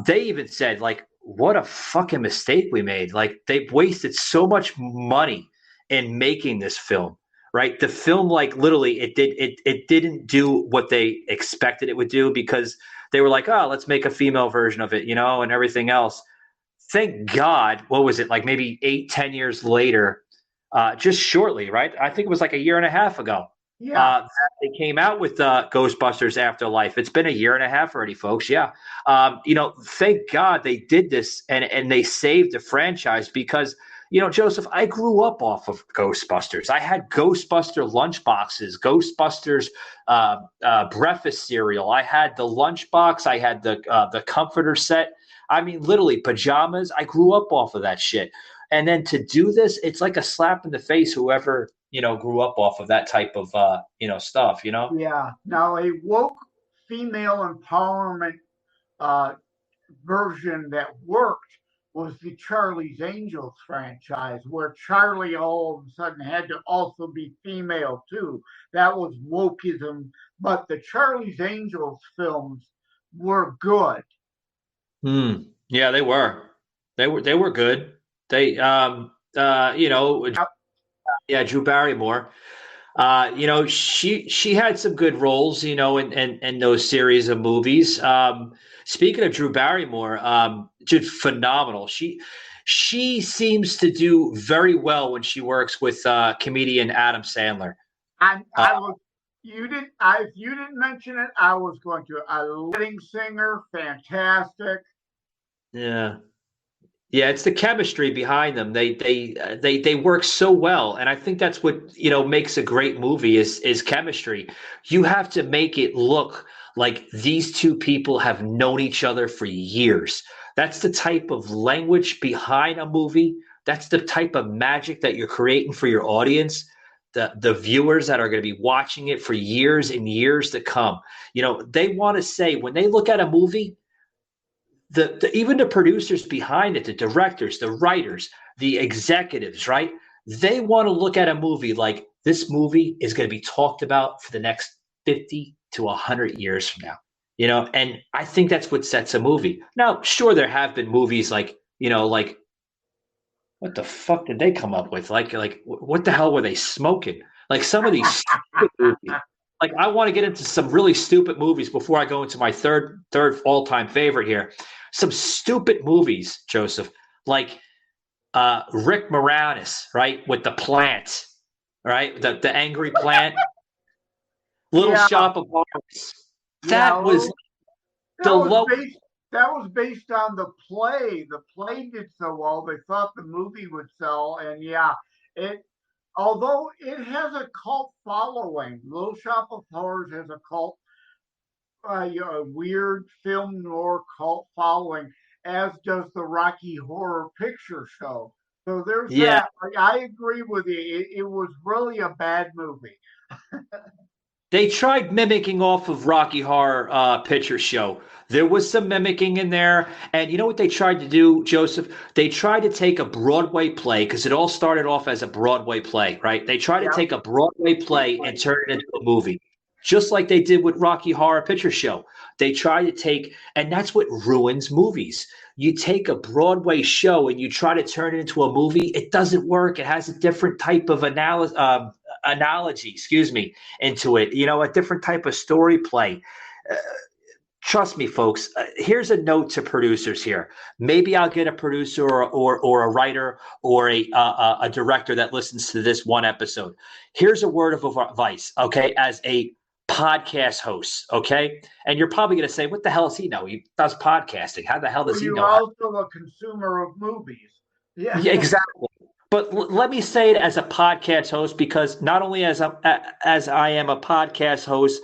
Speaker 3: They even said, like, what a fucking mistake we made. Like, they've wasted so much money in making this film. Right. The film, like, literally, it didn't do what they expected it would do, because they were like, oh, let's make a female version of it, and everything else. Thank God. What was it, like maybe 8-10 years later, just shortly. Right. I think it was like a year and a half ago.
Speaker 4: Yeah.
Speaker 3: They came out with Ghostbusters Afterlife. It's been a year and a half already, folks. Yeah. Thank God they did this and they saved the franchise, because Joseph, I grew up off of Ghostbusters. I had Ghostbuster lunchboxes, Ghostbusters breakfast cereal. I had the lunchbox. I had the comforter set. I mean, literally pajamas. I grew up off of that shit. And then to do this, it's like a slap in the face. Whoever grew up off of that type of stuff.
Speaker 4: Yeah. Now a woke female empowerment version that worked was the Charlie's Angels franchise, where Charlie all of a sudden had to also be female too. That was wokeism, but the Charlie's Angels films were good.
Speaker 3: Yeah, they were. They were good. They, Drew Barrymore. She had some good roles, in those series of movies. Speaking of Drew Barrymore, did phenomenal. She seems to do very well when she works with comedian Adam Sandler.
Speaker 4: If you didn't mention it, I was going to. A leading singer, fantastic.
Speaker 3: Yeah. Yeah, it's the chemistry behind them. They work so well, and I think that's what makes a great movie is chemistry. You have to make it look like these two people have known each other for years. That's the type of language behind a movie. That's the type of magic that you're creating for your audience, the viewers that are going to be watching it for years and years to come. They want to say when they look at a movie. Even the producers behind it, the directors, the writers, the executives, right? They want to look at a movie like this movie is going to be talked about for the next 50 to 100 years from now, and I think that's what sets a movie. Now, sure, there have been movies like what the fuck did they come up with? Like what the hell were they smoking? Like some of these stupid movies. Like I want to get into some really stupid movies before I go into my third all-time favorite here. Some stupid movies, Joseph, like Rick Moranis, right, with the plant, right, the angry plant, Little Shop of Horrors. That was
Speaker 4: based on the play. The play did so well, they thought the movie would sell, and although it has a cult following, Little Shop of Horrors has a cult. A weird film noir cult following, as does the Rocky Horror Picture Show. So there's that. I agree with you. It was really a bad movie.
Speaker 3: They tried mimicking off of Rocky Horror Picture Show. There was some mimicking in there. And you know what they tried to do, Joseph? They tried to take a Broadway play, because it all started off as a Broadway play, right? They tried to take a Broadway play and turn it into a movie. Just like they did with Rocky Horror Picture Show. They try to take, and that's what ruins movies. You take a Broadway show and you try to turn it into a movie. It doesn't work. It has a different type of analogy, into it. A different type of story play. Trust me, folks. Here's a note to producers here. Maybe I'll get a producer or a writer or a director that listens to this one episode. Here's a word of advice, okay, as a podcast host, okay? And you're probably going to say, what the hell does he know? He does podcasting. How the hell does he know?
Speaker 4: You're also a consumer of movies. Yeah,
Speaker 3: exactly. But let me say it as a podcast host, because not only as I am a podcast host,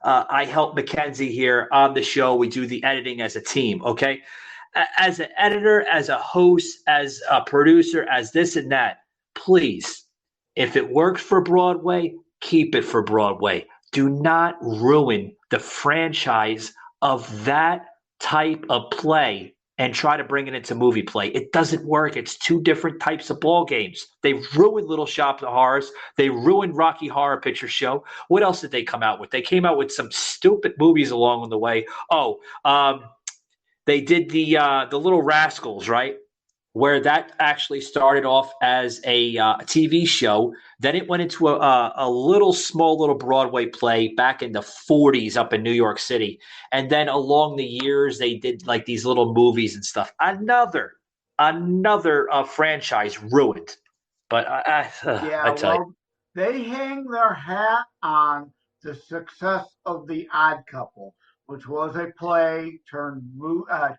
Speaker 3: I help Mackenzie here on the show. We do the editing as a team, okay? As an editor, as a host, as a producer, as this and that, please, if it works for Broadway, keep it for Broadway. Do not ruin the franchise of that type of play and try to bring it into movie play. It doesn't work. It's two different types of ball games. They ruined Little Shop of Horrors. They ruined Rocky Horror Picture Show. What else did they come out with? They came out with some stupid movies along the way. They did the Little Rascals, right? Where that actually started off as a TV show. Then it went into a small little Broadway play back in the 40s up in New York City. And then along the years, they did like these little movies and stuff. Another franchise ruined. But I tell you.
Speaker 4: They hang their hat on the success of The Odd Couple, which was a play turned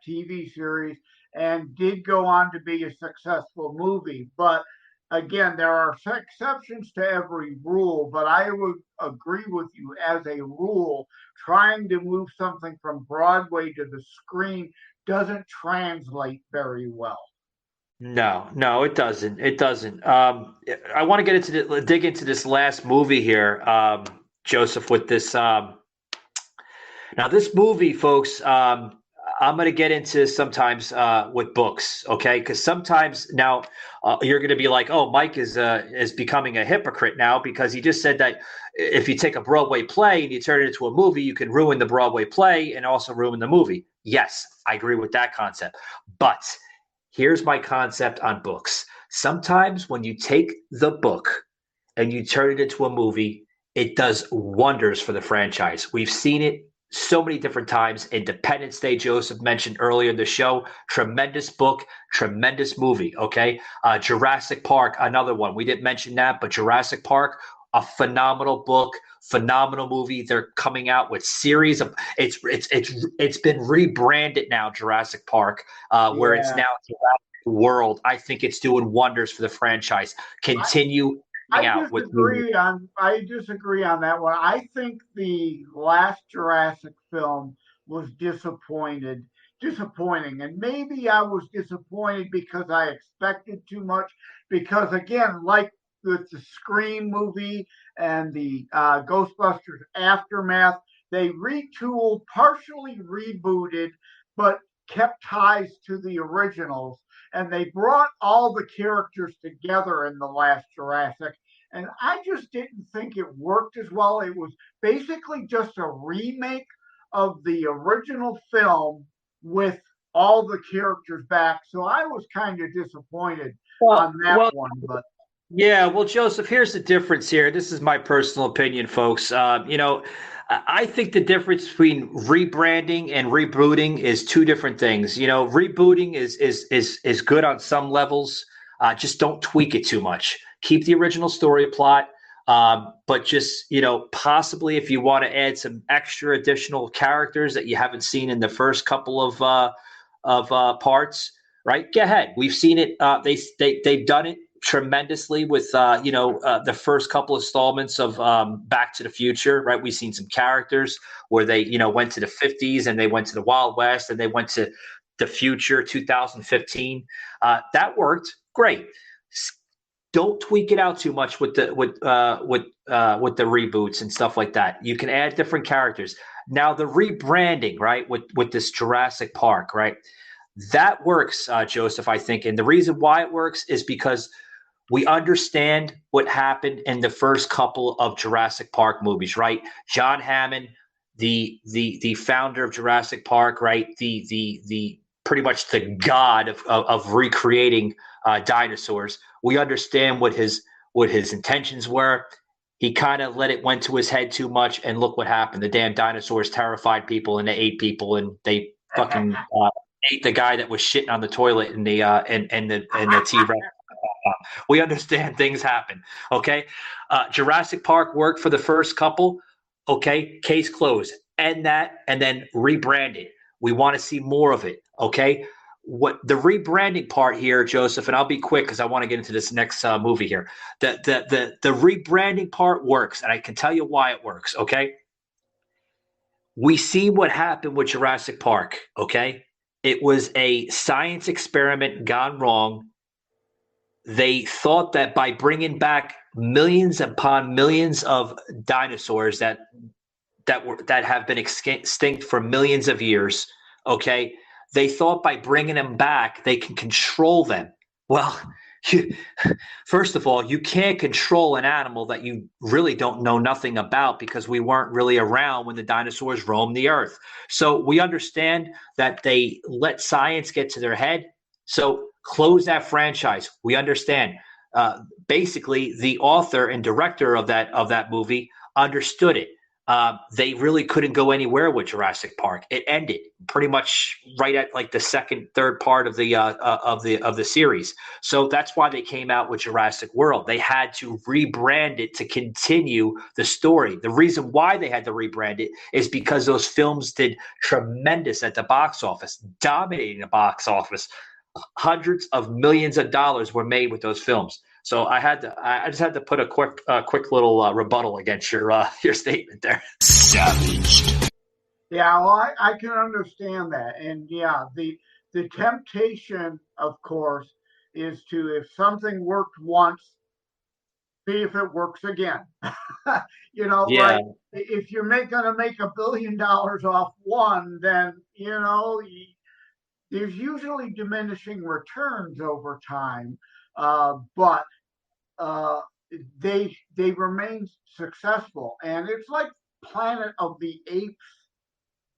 Speaker 4: TV series, and did go on to be a successful movie. But again, there are exceptions to every rule, but I would agree with you as a rule, trying to move something from Broadway to the screen doesn't translate very well.
Speaker 3: No, it doesn't. It doesn't. I want to dig into this last movie here, Joseph, with this. Now, this movie, folks, I'm going to get into sometimes with books, okay? Because sometimes now you're going to be like, oh, Mike is becoming a hypocrite now, because he just said that if you take a Broadway play and you turn it into a movie, you can ruin the Broadway play and also ruin the movie. Yes, I agree with that concept. But here's my concept on books. Sometimes when you take the book and you turn it into a movie, it does wonders for the franchise. We've seen it so many different times. Independence Day, Joseph mentioned earlier in the show, tremendous book, tremendous movie, okay? Jurassic Park, another one. We didn't mention that, but Jurassic Park, a phenomenal book, phenomenal movie. They're coming out with series of it's been rebranded now, Jurassic Park, where it's now Jurassic World, I think it's doing wonders for the franchise. Continue out with movies.
Speaker 4: I disagree on that one. I think the last Jurassic film was disappointing, and maybe I was disappointed because I expected too much. Because again, like with the Scream movie and the Ghostbusters Aftermath, they retooled, partially rebooted, but kept ties to the originals. And they brought all the characters together in the last Jurassic. And I just didn't think it worked as well. It was basically just a remake of the original film with all the characters back. So I was kind of disappointed on that one. But
Speaker 3: yeah, well, Joseph, here's the difference here. This is my personal opinion, folks. I think the difference between rebranding and rebooting is two different things. Rebooting is good on some levels. Just don't tweak it too much. Keep the original story plot, but just possibly if you want to add some extra additional characters that you haven't seen in the first couple of parts, right? Go ahead. We've seen it. They've done it tremendously with the first couple installments of Back to the Future, right? We've seen some characters where they went to the 50s and they went to the Wild West and they went to the future 2015. That worked great. Don't tweak it out too much with the reboots and stuff like that. You can add different characters. Now the rebranding, right, with this Jurassic Park, right? That works, Joseph, I think. And the reason why it works is because we understand what happened in the first couple of Jurassic Park movies, right? John Hammond, the founder of Jurassic Park, right? The pretty much the god of recreating dinosaurs. We understand what his intentions were. He kind of went to his head too much, and look what happened. The damn dinosaurs terrified people, and they ate people, and they fucking ate the guy that was shitting on the toilet in the T-Rex. We understand things happen. Okay. Jurassic Park worked for the first couple. Okay. Case closed. End that and then rebrand it. We want to see more of it. Okay. What the rebranding part here, Joseph, and I'll be quick because I want to get into this next movie here. The rebranding part works, and I can tell you why it works. Okay. We see what happened with Jurassic Park. Okay. It was a science experiment gone wrong. They thought that by bringing back millions upon millions of dinosaurs that have been extinct for millions of years, okay, they thought by bringing them back they can control them. Well, first of all, you can't control an animal that you really don't know nothing about because we weren't really around when the dinosaurs roamed the earth. So we understand that they let science get to their head. So close that franchise. We understand. Basically, the author and director of that movie understood it. They really couldn't go anywhere with Jurassic Park. It ended pretty much right at like the second, third part of the series. So that's why they came out with Jurassic World. They had to rebrand it to continue the story. The reason why they had to rebrand it is because those films did tremendous at the box office, dominating the box office. Hundreds of millions of dollars were made with those films. So I just had to put a quick little rebuttal against your statement there.
Speaker 2: Savaged.
Speaker 4: Yeah, well, I can understand that, and yeah, the temptation, of course, is to, if something worked once, see if it works again.
Speaker 3: Yeah.
Speaker 4: Like if you're gonna make $1 billion off one, then there's usually diminishing returns over time, but they remain successul. And it's like Planet of the Apes.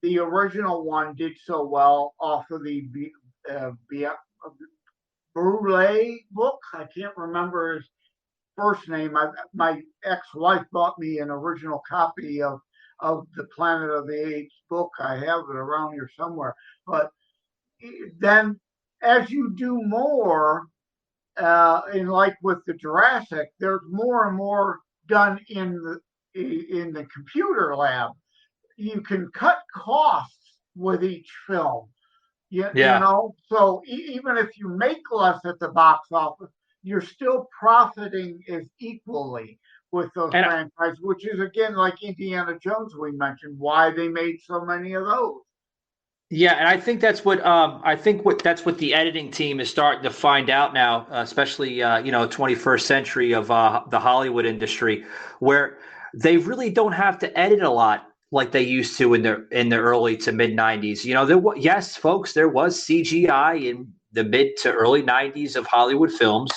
Speaker 4: The original one did so well off of the Brule book. I can't remember his first name. My ex-wife bought me an original copy of the Planet of the Apes book. I have it around here somewhere. But then as you do more, and like with the Jurassic, there's more and more done in the computer lab. You can cut costs with each film. You know, so even if you make less at the box office, you're still profiting as equally with those franchises, which is, again, like Indiana Jones we mentioned, why they made so many of those.
Speaker 3: Yeah, and I think that's what that's what the editing team is starting to find out now, especially 21st century of the Hollywood industry, where they really don't have to edit a lot like they used to in the early to mid 90s. Yes, folks, there was CGI in the mid to early 90s of Hollywood films,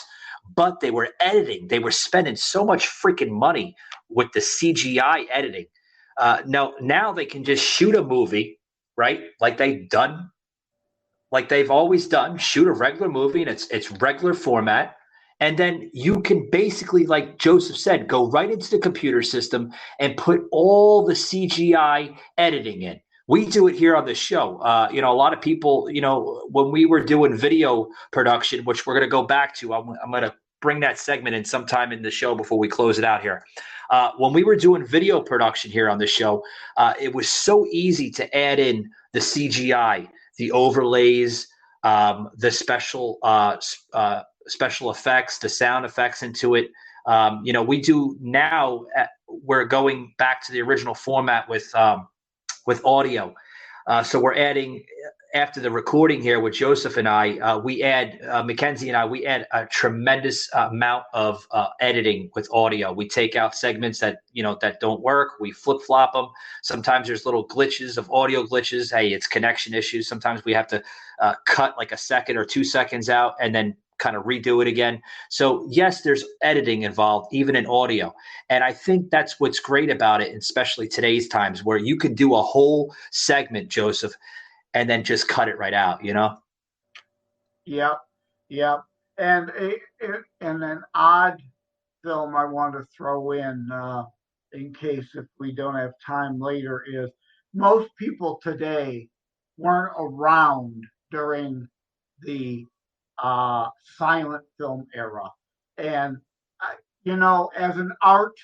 Speaker 3: but they were editing. They were spending so much freaking money with the CGI editing. Now they can just shoot a movie, right? Like they've always done, shoot a regular movie in its regular format. And then you can basically, like Joseph said, go right into the computer system and put all the CGI editing in. We do it here on the show. A lot of people, when we were doing video production, which we're going to go back to, I'm going to bring that segment in sometime in the show before we close it out here. When we were doing video production here on the show, it was so easy to add in the CGI, the overlays, the special effects, the sound effects into it. We do now. We're going back to the original format with audio. So we're adding, after the recording here with Joseph and I, we add Mackenzie and I. We add a tremendous amount of editing with audio. We take out segments that don't work. We flip flop them. Sometimes there's little glitches of audio glitches. Hey, it's connection issues. Sometimes we have to cut like a second or 2 seconds out and then kind of redo it again. So yes, there's editing involved, even in audio. And I think that's what's great about it, especially today's times, where you can do a whole segment, Joseph, and then just cut it right out,
Speaker 4: Yep. And an odd film I want to throw in case if we don't have time later is most people today weren't around during the silent film era. And, as an art,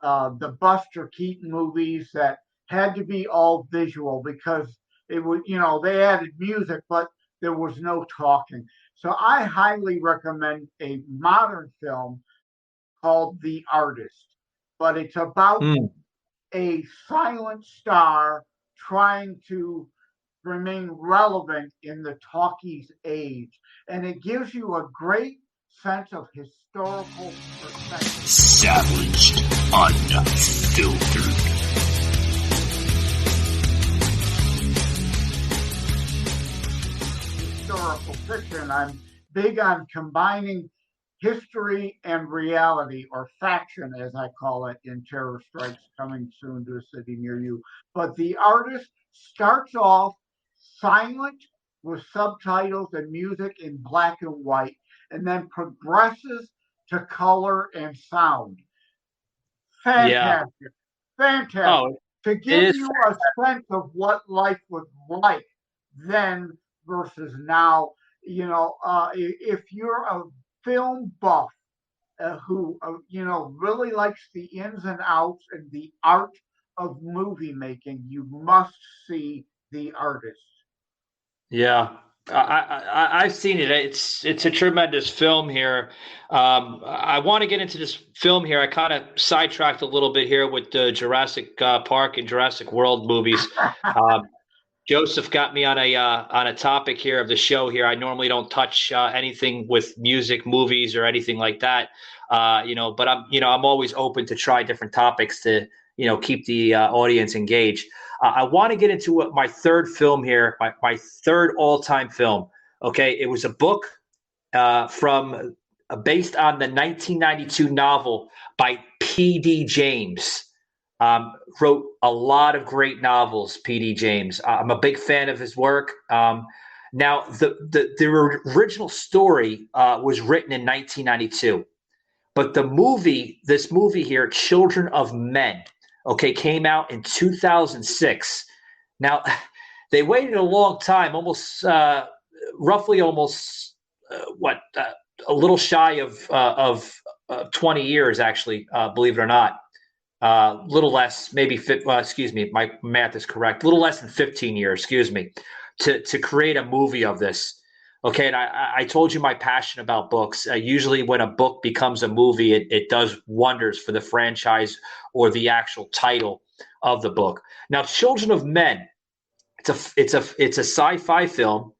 Speaker 4: the Buster Keaton movies that had to be all visual because it would, they added music, but there was no talking. So I highly recommend a modern film called The Artist, but it's about a silent star trying to remain relevant in the talkies age. And it gives you a great sense of historical perspective.
Speaker 2: Savaged, unfiltered.
Speaker 4: Historical fiction. I'm big on combining history and reality, or faction, as I call it, in Terror Strikes, coming soon to a city near you. But The Artist starts off silent with subtitles and music in black and white, and then progresses to color and sound. Fantastic. To give you a sense of what life was like then versus now. If you're a film buff who really likes the ins and outs and the art of movie making, you must see The Artist.
Speaker 3: Yeah, I've seen it. It's a tremendous film here. I want to get into this film here. I kind of sidetracked a little bit here with the Jurassic Park and Jurassic World movies. Joseph got me on a topic here of the show here. I normally don't touch anything with music, movies, or anything like that. But I'm always open to try different topics to keep the audience engaged. I want to get into my third film here, my third all-time film. Okay, it was a book based on the 1992 novel by P.D. James. Wrote a lot of great novels, P.D. James. I'm a big fan of his work. Now, the original story was written in 1992, but this movie here, Children of Men, came out in 2006. Now, they waited a long time, a little shy of 20 years, actually, believe it or not. Little less, maybe, my math is correct. A little less than 15 years, to create a movie of this. Okay, and I told you my passion about books. Usually, when a book becomes a movie, it does wonders for the franchise or the actual title of the book. Now, Children of Men, it's a sci-fi film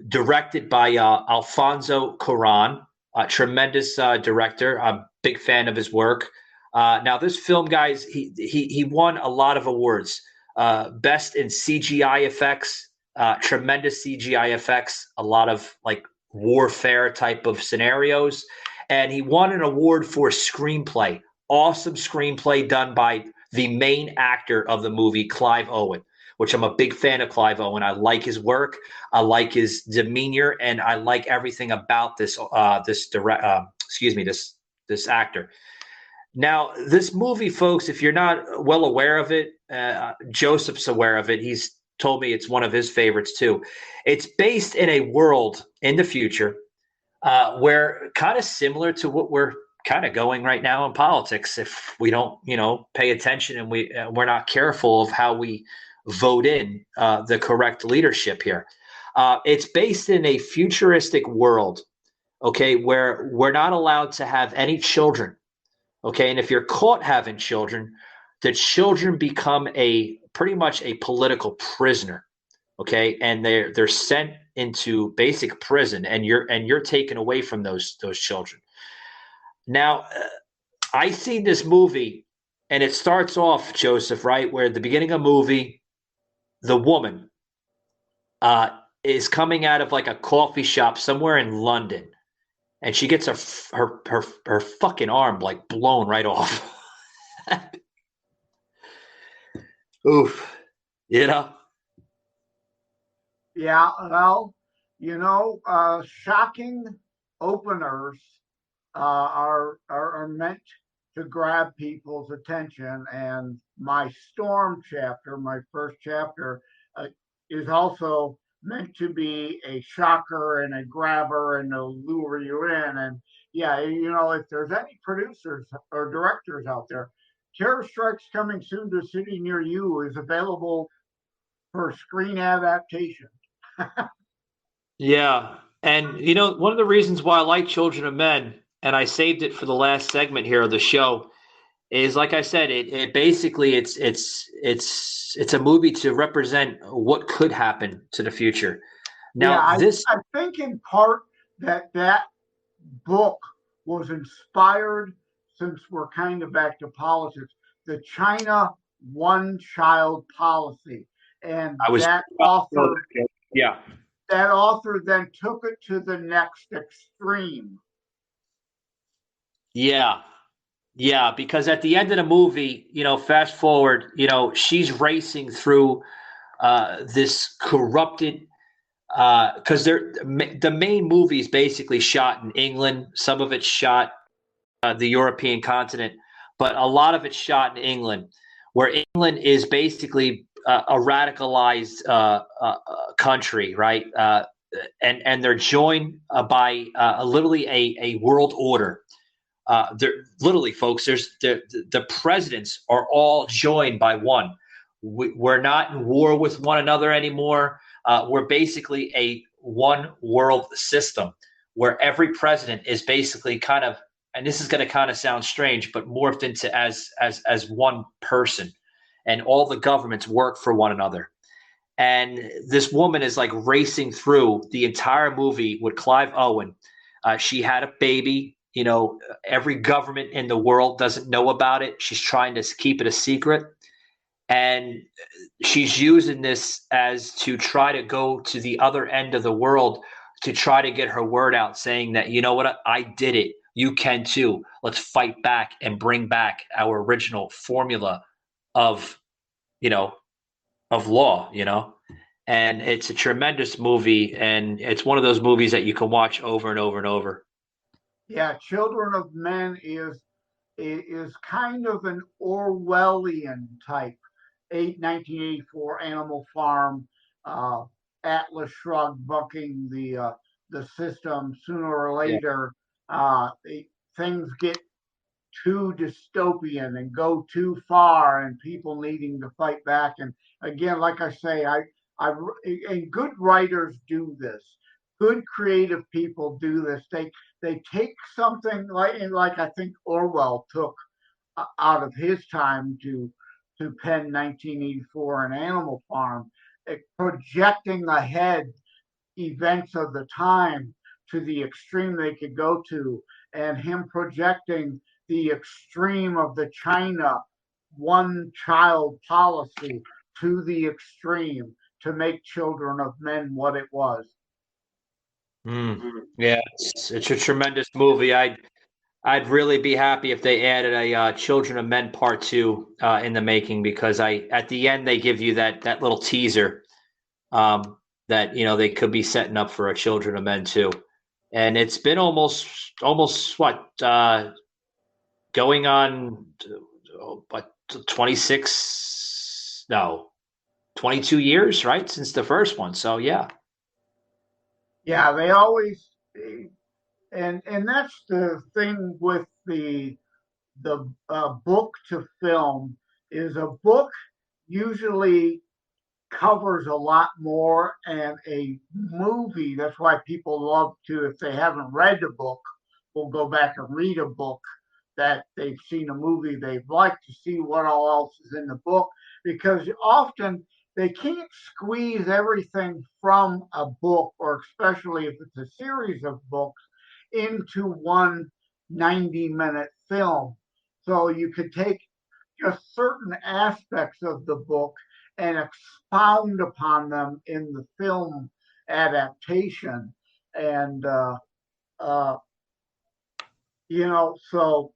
Speaker 3: directed by Alfonso Cuarón, a tremendous director. I'm a big fan of his work. Now, this film, guys, he won a lot of awards. Best in CGI effects, tremendous CGI effects, a lot of like warfare type of scenarios. And he won an award for screenplay. Awesome screenplay done by the main actor of the movie, Clive Owen, which I'm a big fan of Clive Owen. I like his work. I like his demeanor, and I like everything about this this actor. Now, this movie, folks, if you're not well aware of it, Joseph's aware of it. He's told me it's one of his favorites too. It's based in a world in the future where, kind of similar to what we're kind of going right now in politics, if we don't, pay attention and we're not careful of how we vote in the correct leadership here. It's based in a futuristic world, okay, where we're not allowed to have any children. Okay, and if you're caught having children, the children become pretty much a political prisoner. Okay, and they're sent into basic prison, and you're taken away from those children. Now, I see this movie, and it starts off, Joseph, right, where at the beginning of the movie, the woman is coming out of like a coffee shop somewhere in London. And she gets her fucking arm like blown right off. Oof.
Speaker 4: Yeah, well, shocking openers are meant to grab people's attention. And my Storm chapter, my first chapter, is also meant to be a shocker and a grabber and to lure you in. And yeah, if there's any producers or directors out there, Terror Strikes Coming Soon to a City Near You is available for screen adaptation.
Speaker 3: Yeah. And, one of the reasons why I like Children of Men, and I saved it for the last segment here of the show, is like I said, it basically it's a movie to represent what could happen to the future. Now,
Speaker 4: I think in part that book was inspired, since we're kind of back to politics, the China one-child policy, and that author then took it to the next extreme.
Speaker 3: Yeah, because at the end of the movie, fast forward, she's racing through this corrupted, because the main movie is basically shot in England. Some of it's shot the European continent, but a lot of it's shot in England, where England is basically a radicalized country, right? And they're joined by literally a world order. They're literally, folks, the presidents are all joined by one. We're not in war with one another anymore. We're basically a one world system where every president is basically kind of, and this is going to kind of sound strange, but morphed into as one person, and all the governments work for one another. And this woman is like racing through the entire movie with Clive Owen. She had a baby. Every government in the world doesn't know about it. She's trying to keep it a secret. And she's using this as to try to go to the other end of the world to try to get her word out, saying that, you know what, I did it. You can too. Let's fight back and bring back our original formula of law, And it's a tremendous movie. And it's one of those movies that you can watch over and over and over.
Speaker 4: Yeah, Children of Men is kind of an Orwellian type. 1984 Animal Farm, Atlas Shrugged bucking the system. Sooner or later, things get too dystopian and go too far, and people needing to fight back. And again, like I say, And good writers do this. Good creative people do this. They take something like I think Orwell took out of his time to pen 1984 and Animal Farm, projecting ahead events of the time to the extreme they could go to, and him projecting the extreme of the China one-child policy to the extreme to make Children of Men what it was.
Speaker 3: Yeah, it's a tremendous movie. I'd really be happy if they added a Children of Men Part 2 in the making, because at the end they give you that little teaser that they could be setting up for a Children of Men 2, and it's been almost what going on 22 years, right, since the first one. So yeah,
Speaker 4: they always. And that's the thing with the book to film, is a book usually covers a lot more, and a movie, that's why people love to, if they haven't read the book, will go back and read a book that they've seen a movie they've liked, to see what all else is in the book, because often they can't squeeze everything from a book, or especially if it's a series of books, into one 90-minute film. So you could take just certain aspects of the book and expound upon them in the film adaptation. And, so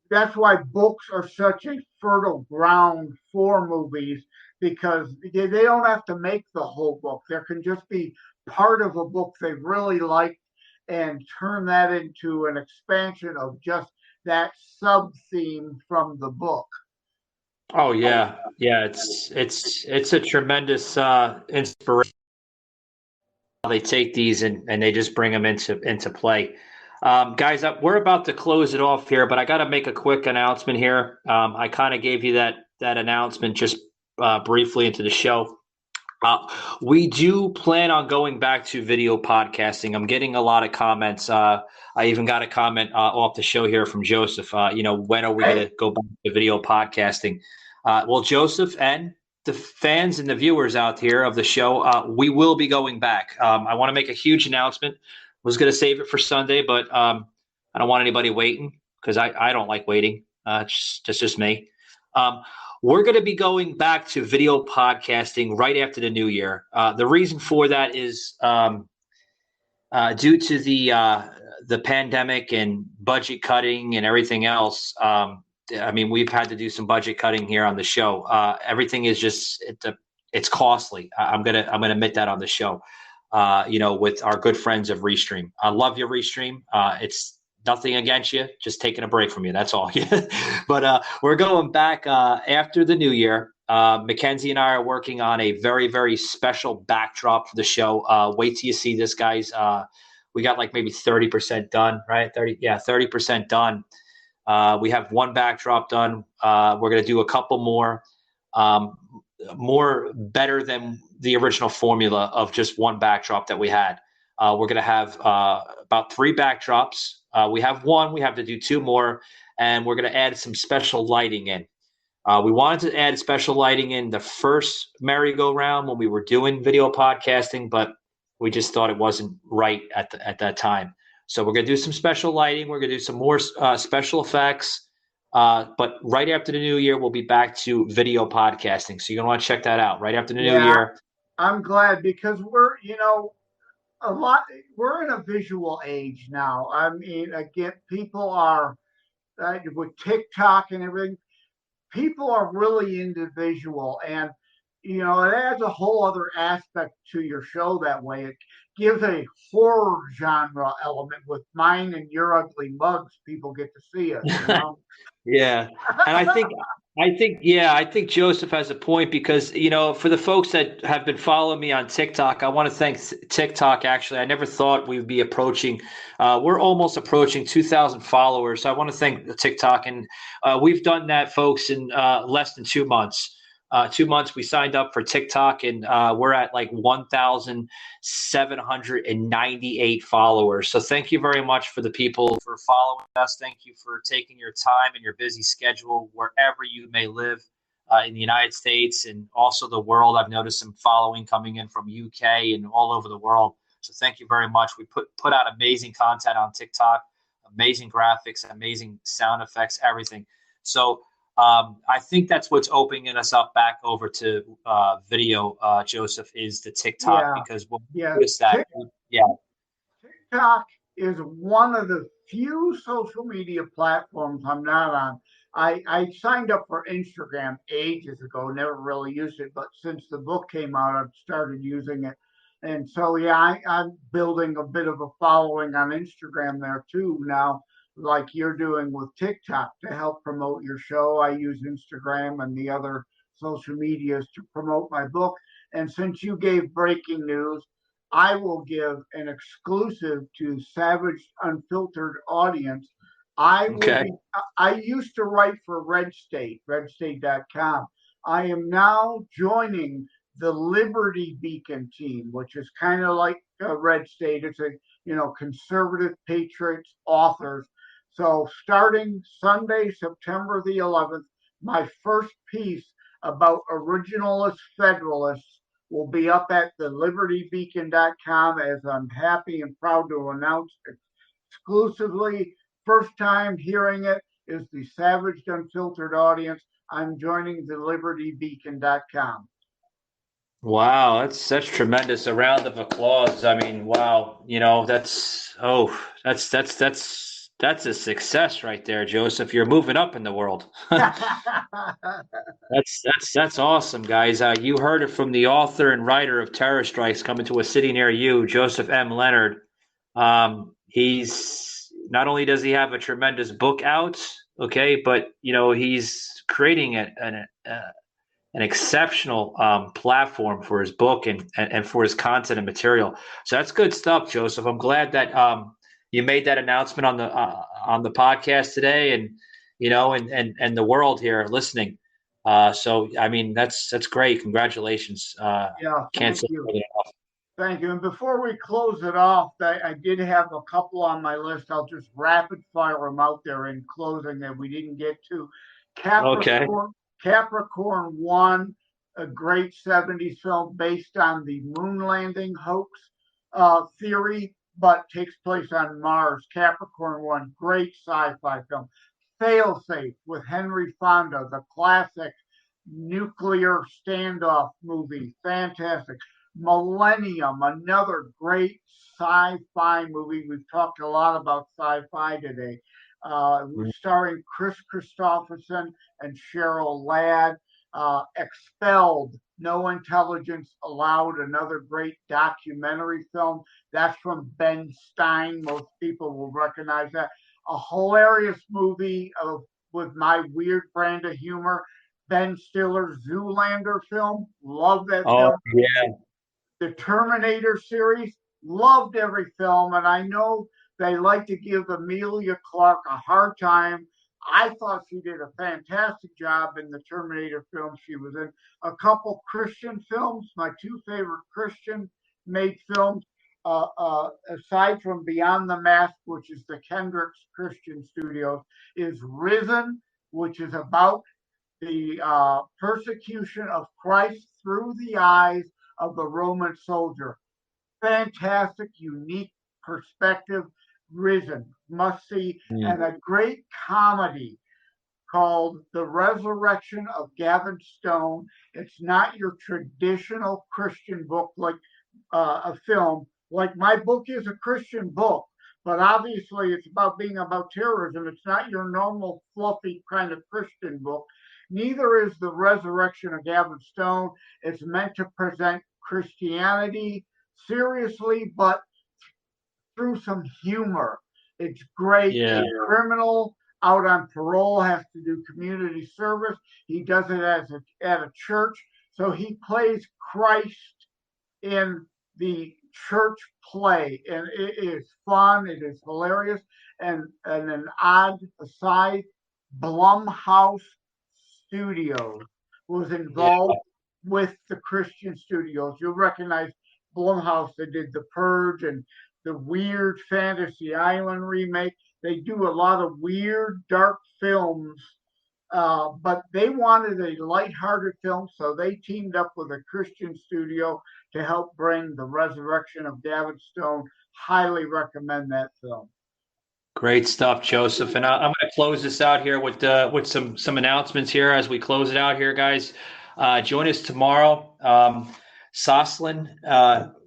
Speaker 4: that's why books are such a fertile ground for movies, because they don't have to make the whole book. There can just be part of a book they really like, and turn that into an expansion of just that sub-theme from the book.
Speaker 3: Oh yeah. It's a tremendous inspiration. They take these and they just bring them into play. Guys, we're about to close it off here, but I got to make a quick announcement here. I kind of gave you that announcement just briefly into the show. We do plan on going back to video podcasting. I'm getting a lot of comments. I even got a comment off the show here from Joseph. When are we going to go back to video podcasting? Well, Joseph and the fans and the viewers out here of the show, we will be going back. I want to make a huge announcement. Was going to save it for Sunday, but I don't want anybody waiting, because I don't like waiting. It's just me. We're going to be going back to video podcasting right after the new year. The reason for that is due to the pandemic and budget cutting and everything else. We've had to do some budget cutting here on the show. Everything is just it's costly. I'm gonna admit that on the show. With our good friends of Restream. I love you, Restream. It's nothing against you, just taking a break from you. That's all. But we're going back after the new year. Mackenzie and I are working on a very, very special backdrop for the show. Wait till you see this, guys. We got like maybe 30% done, right? 30% done. We have one backdrop done. We're going to do a couple more better than the original formula of just one backdrop that we had. We're going to have about 3 backdrops. We have one. We have to do 2 more, and we're going to add some special lighting in. We wanted to add special lighting in the first merry-go-round when we were doing video podcasting, but we just thought it wasn't right at that time. So we're going to do some special lighting. We're going to do some more special effects. But right after the new year, we'll be back to video podcasting. So you're going to want to check that out right after the new year.
Speaker 4: I'm glad, because we're in a visual age now. I mean, again, people are with TikTok and everything, people are really into visual, and it adds a whole other aspect to your show that way. It gives a horror genre element with mine and your ugly mugs. People get to see it.
Speaker 3: Yeah. And I think Joseph has a point, because, for the folks that have been following me on TikTok, I want to thank TikTok. Actually, I never thought we'd be approaching, we're almost approaching 2,000 followers. So I want to thank TikTok. And we've done that, folks, in less than 2 months. 2 months, we signed up for TikTok, and we're at like 1,798 followers. So thank you very much for the people for following us. Thank you for taking your time and your busy schedule wherever you may live in the United States and also the world. I've noticed some following coming in from UK and all over the world. So thank you very much. We put out amazing content on TikTok, amazing graphics, amazing sound effects, everything. So I think that's what's opening us up back over to video, Joseph, is the TikTok, because we'll notice that.
Speaker 4: TikTok is one of the few social media platforms I'm not on. I signed up for Instagram ages ago, never really used it, but since the book came out, I've started using it. And so, I'm building a bit of a following on Instagram there too now, like you're doing with TikTok to help promote your show. I use Instagram and the other social medias to promote my book. And since you gave breaking news, I will give an exclusive to Savage Unfiltered audience. I used to write for Red State, redstate.com. I am now joining the Liberty Beacon team, which is kind of like Red State. It's a conservative patriots authors. So starting Sunday, September the 11th, my first piece about originalist Federalists will be up at the libertybeacon.com, as I'm happy and proud to announce it exclusively. First time hearing it is the Savage Unfiltered audience. I'm joining the libertybeacon.com. Wow, that's tremendous. A round of applause. I mean, wow. That's a success right there, Joseph. You're moving up in the world. That's awesome, guys. You heard it from the author and writer of Terror Strikes Coming to a City Near You, Joseph M. Leonard. He's not only does he have a tremendous book out, but he's creating an exceptional platform for his book and for his content and material. So that's good stuff, Joseph. I'm glad that you made that announcement on the podcast today, and and the world here listening. So I mean, that's great. Congratulations. Thank you. Thank you. And before we close it off, I did have a couple on my list. I'll just rapid fire them out there in closing that we didn't get to. Capricorn 1, a great 70s film based on the moon landing hoax theory, but takes place on Mars. Capricorn 1, great sci-fi film. Failsafe with Henry Fonda, the classic nuclear standoff movie, fantastic. Millennium, another great sci-fi movie. We've talked a lot about sci-fi today. Starring Chris Christopherson and Cheryl Ladd. Expelled, No Intelligence Allowed, another great documentary film. That's from Ben Stein. Most people will recognize that. A hilarious movie with my weird brand of humor. Ben Stiller's Zoolander film. Love that film.
Speaker 3: Yeah.
Speaker 4: The Terminator series. Loved every film. And I know they like to give Emilia Clarke a hard time. I thought she did a fantastic job in the Terminator film she was in. A couple Christian films, my two favorite Christian-made films, aside from Beyond the Mask, which is the Kendricks Christian Studios, is Risen, which is about the persecution of Christ through the eyes of the Roman soldier. Fantastic, unique perspective. Risen, must see, and a great comedy called The Resurrection of Gavin Stone. It's not your traditional Christian book like a film. Like my book is a Christian book, but obviously it's being about terrorism. It's not your normal fluffy kind of Christian book. Neither is The Resurrection of Gavin Stone. It's meant to present Christianity seriously, but through some humor. It's great. A criminal out on parole has to do community service. He does it at a church. So he plays Christ in the church play. And it is fun. It is hilarious. And an odd aside, Blumhouse Studios, was involved with the Christian studios. You'll recognize Blumhouse. They did The Purge and the weird Fantasy Island remake. They do a lot of weird, dark films, but they wanted a lighthearted film, so they teamed up with a Christian studio to help bring The Resurrection of David Stone. Highly recommend that film.
Speaker 3: Great stuff, Joseph. And I'm going to close this out here with some announcements here as we close it out here, guys. Join us tomorrow. Soslin,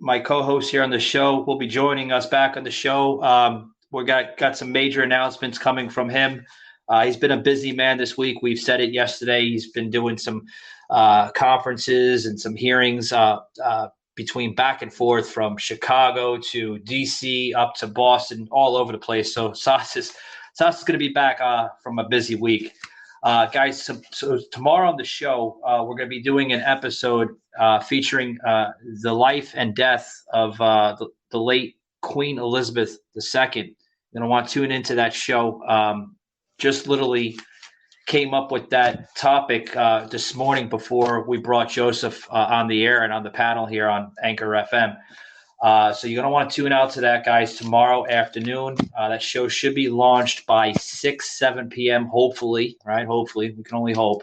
Speaker 3: my co-host here on the show, will be joining us back on the show. We got some major announcements coming from him. He's been a busy man this week. We've said it yesterday. He's been doing some conferences and some hearings between back and forth from Chicago to DC up to Boston, all over the place. So Sas is going to be back from a busy week. Guys, so tomorrow on the show, we're going to be doing an episode featuring the life and death of the late Queen Elizabeth II. You're going to want to tune into that show. Just literally came up with that topic this morning before we brought Joseph on the air and on the panel here on Anchor FM. So you're going to want to tune out to that, guys, tomorrow afternoon. That show should be launched by 7 p.m., hopefully, right? Hopefully. We can only hope.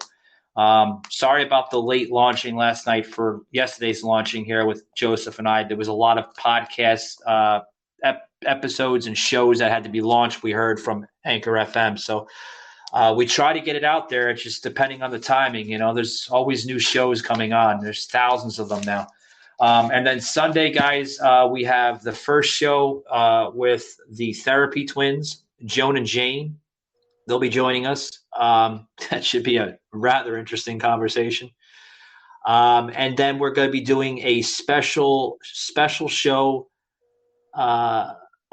Speaker 3: Sorry about the late launching last night for yesterday's launching here with Joseph and I. There was a lot of podcast episodes and shows that had to be launched, we heard from Anchor FM. So we try to get it out there. It's just depending on the timing. You know, there's always new shows coming on. There's thousands of them now. And then Sunday, guys, we have the first show with the Therapy Twins, Joan and Jane. They'll be joining us. That should be a rather interesting conversation. And then we're going to be doing a special show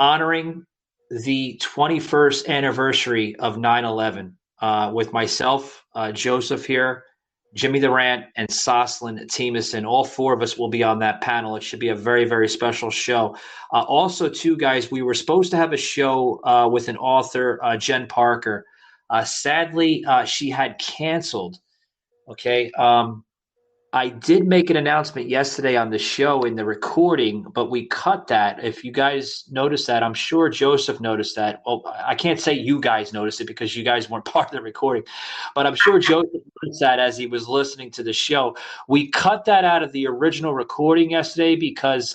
Speaker 3: honoring the 21st anniversary of 9/11 with myself, Joseph here, Jimmy Durant, and Soslin Timison. All four of us will be on that panel. It should be a very, very special show. Also, too, guys, we were supposed to have a show with an author, Jen Parker. Sadly, she had canceled. Okay. I did make an announcement yesterday on the show in the recording, but we cut that. If you guys noticed that, I'm sure Joseph noticed that. Well, I can't say you guys noticed it because you guys weren't part of the recording, but I'm sure Joseph noticed that as he was listening to the show. We cut that out of the original recording yesterday because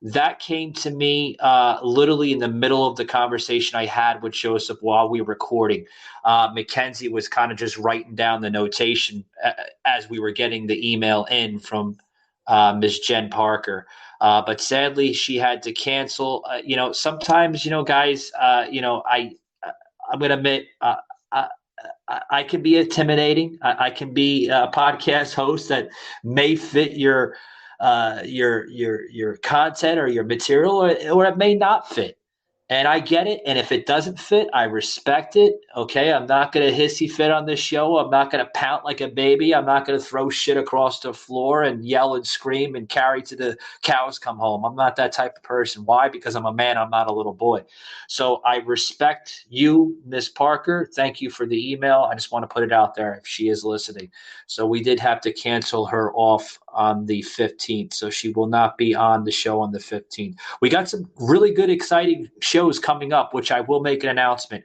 Speaker 3: that came to me literally in the middle of the conversation I had with Joseph while we were recording. Mackenzie was kind of just writing down the notation as we were getting the email in from Ms. Jen Parker. But sadly, she had to cancel. Sometimes, guys, I'm going to admit I can be intimidating. I can be a podcast host that may fit your content or your material, or it may not fit. And I get it. And if it doesn't fit, I respect it. Okay. I'm not going to hissy fit on this show. I'm not going to pout like a baby. I'm not going to throw shit across the floor and yell and scream and carry to the cows come home. I'm not that type of person. Why? Because I'm a man. I'm not a little boy. So I respect you, Miss Parker. Thank you for the email. I just want to put it out there if she is listening. So we did have to cancel her off on the 15th. So she will not be on the show on the 15th. We got some really good, exciting shows coming up, which I will make an announcement.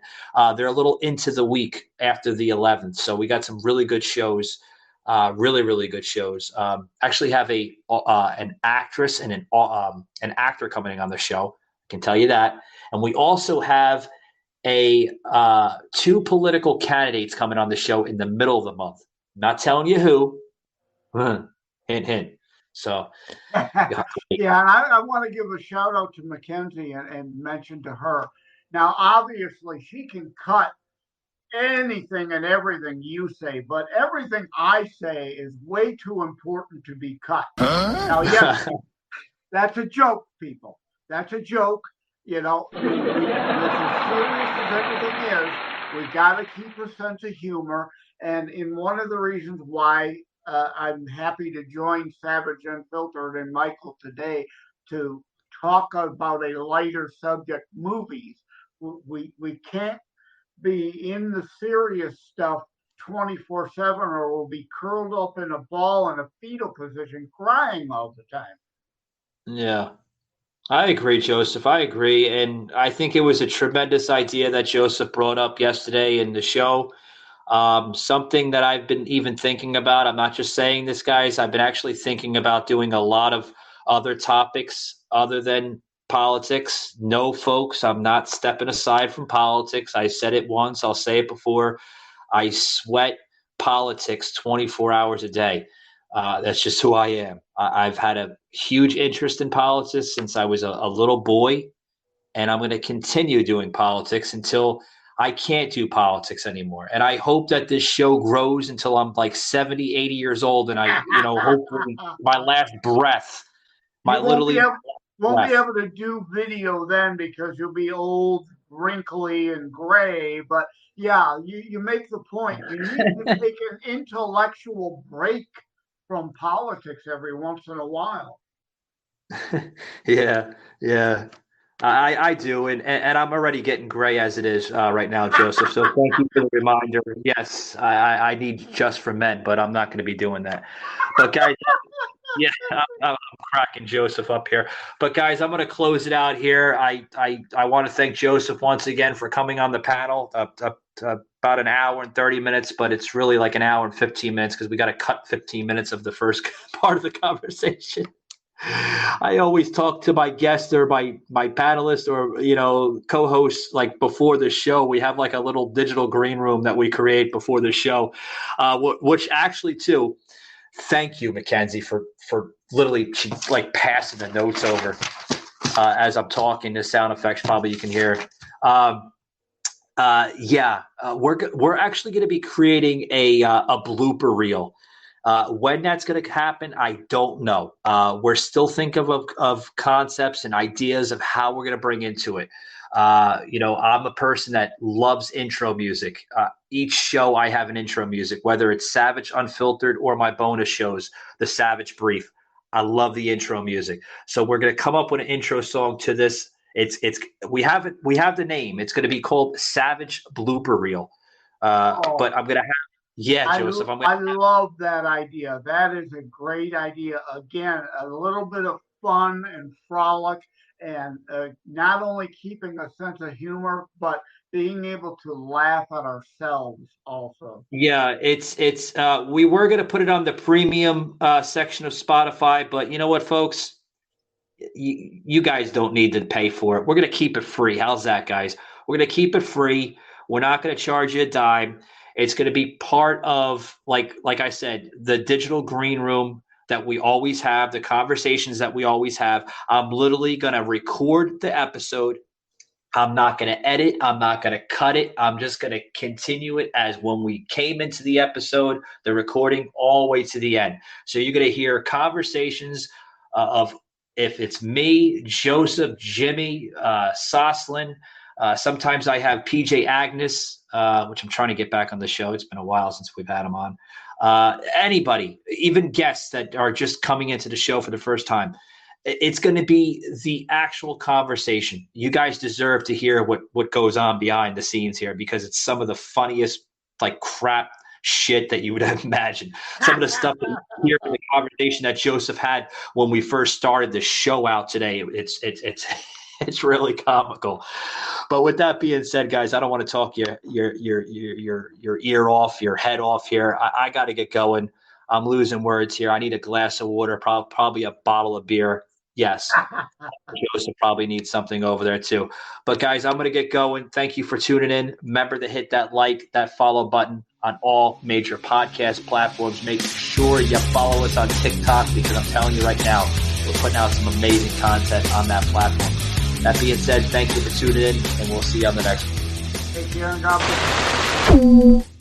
Speaker 3: They're a little into the week after the 11th. So we got some really good shows, really, really good shows. Actually have an actress and an actor coming on the show. I can tell you that. And we also have two political candidates coming on the show in the middle of the month. I'm not telling you who. Hint, hint. So,
Speaker 4: yeah, and I want to give a shout out to Mackenzie and mention to her. Now, obviously, she can cut anything and everything you say, but everything I say is way too important to be cut. Now, yes, that's a joke, people. That's a joke. As serious as everything is, we got to keep a sense of humor. And in one of the reasons why I'm happy to join Savage Unfiltered and Michael today to talk about a lighter subject, movies. We can't be in the serious stuff 24/7, or will be curled up in a ball in a fetal position, crying all the time.
Speaker 3: Yeah. I agree, Joseph. I agree. And I think it was a tremendous idea that Joseph brought up yesterday in the show. Something that I've been even thinking about. I'm not just saying this, guys. I've been actually thinking about doing a lot of other topics other than politics. No, folks, I'm not stepping aside from politics. I said it once. I'll say it before. I sweat politics 24 hours a day. That's just who I am. I've had a huge interest in politics since I was a little boy, and I'm going to continue doing politics until I can't do politics anymore. And I hope that this show grows until I'm like 70, 80 years old, and I, hopefully my last breath, won't be able to do video then because you'll be old, wrinkly, and gray. But yeah, you make the point. You need to take an intellectual break from politics every once in a while. Yeah. I do, and I'm already getting gray as it is right now, Joseph. So thank you for the reminder. Yes, I need Just for Men, but I'm not going to be doing that. But guys, yeah, I'm cracking Joseph up here. But guys, I'm going to close it out here. I want to thank Joseph once again for coming on the panel. About an hour and 30 minutes, but it's really like an hour and 15 minutes because we got to cut 15 minutes of the first part of the conversation. I always talk to my guest or my panelist or, co-host like before the show. We have like a little digital green room that we create before the show, which actually too, thank you, Mackenzie, for literally like passing the notes over as I'm talking. The sound effects probably you can hear. We're actually going to be creating a blooper reel. When that's going to happen, I don't know. We're still thinking of concepts and ideas of how we're going to bring into it. I'm a person that loves intro music. Each show I have an intro music, whether it's Savage Unfiltered or my bonus shows, the Savage Brief. I love the intro music. So we're going to come up with an intro song to this. We have the name. It's going to be called Savage Blooper Reel. But I'm going to have Joseph.
Speaker 4: I love that idea. That is a great idea. Again, a little bit of fun and frolic, and not only keeping a sense of humor, but being able to laugh at ourselves also. Yeah, it's we were going to put it on the premium section of Spotify, but you know what, folks? You guys don't need to pay for it. We're going to keep it free. How's that, guys? We're going to keep it free. We're not going to charge you a dime. It's going to be part of, like I said, the digital green room that we always have, the conversations that we always have. I'm literally going to record the episode. I'm not going to edit. I'm not going to cut it. I'm just going to continue it as when we came into the episode, the recording, all the way to the end. So you're going to hear conversations of, if it's me, Joseph, Jimmy, Soslin. Sometimes I have PJ Agnes, which I'm trying to get back on the show. It's been a while since we've had him on. Anybody, even guests that are just coming into the show for the first time. It's going to be the actual conversation. You guys deserve to hear what goes on behind the scenes here, because it's some of the funniest like crap shit that you would have imagined. Some of the stuff that you hear in the conversation that Joseph had when we first started the show out today, it's really comical. But with that being said, guys, I don't want to talk your ear off, your head off here. I got to get going. I'm losing words here. I need a glass of water, probably a bottle of beer. Yes, Joseph probably needs something over there too. But guys, I'm going to get going. Thank you for tuning in. Remember to hit that like, that follow button on all major podcast platforms. Make sure you follow us on TikTok, because I'm telling you right now, we're putting out some amazing content on that platform. That being said, thank you for tuning in, and we'll see you on the next one. Take care and God bless.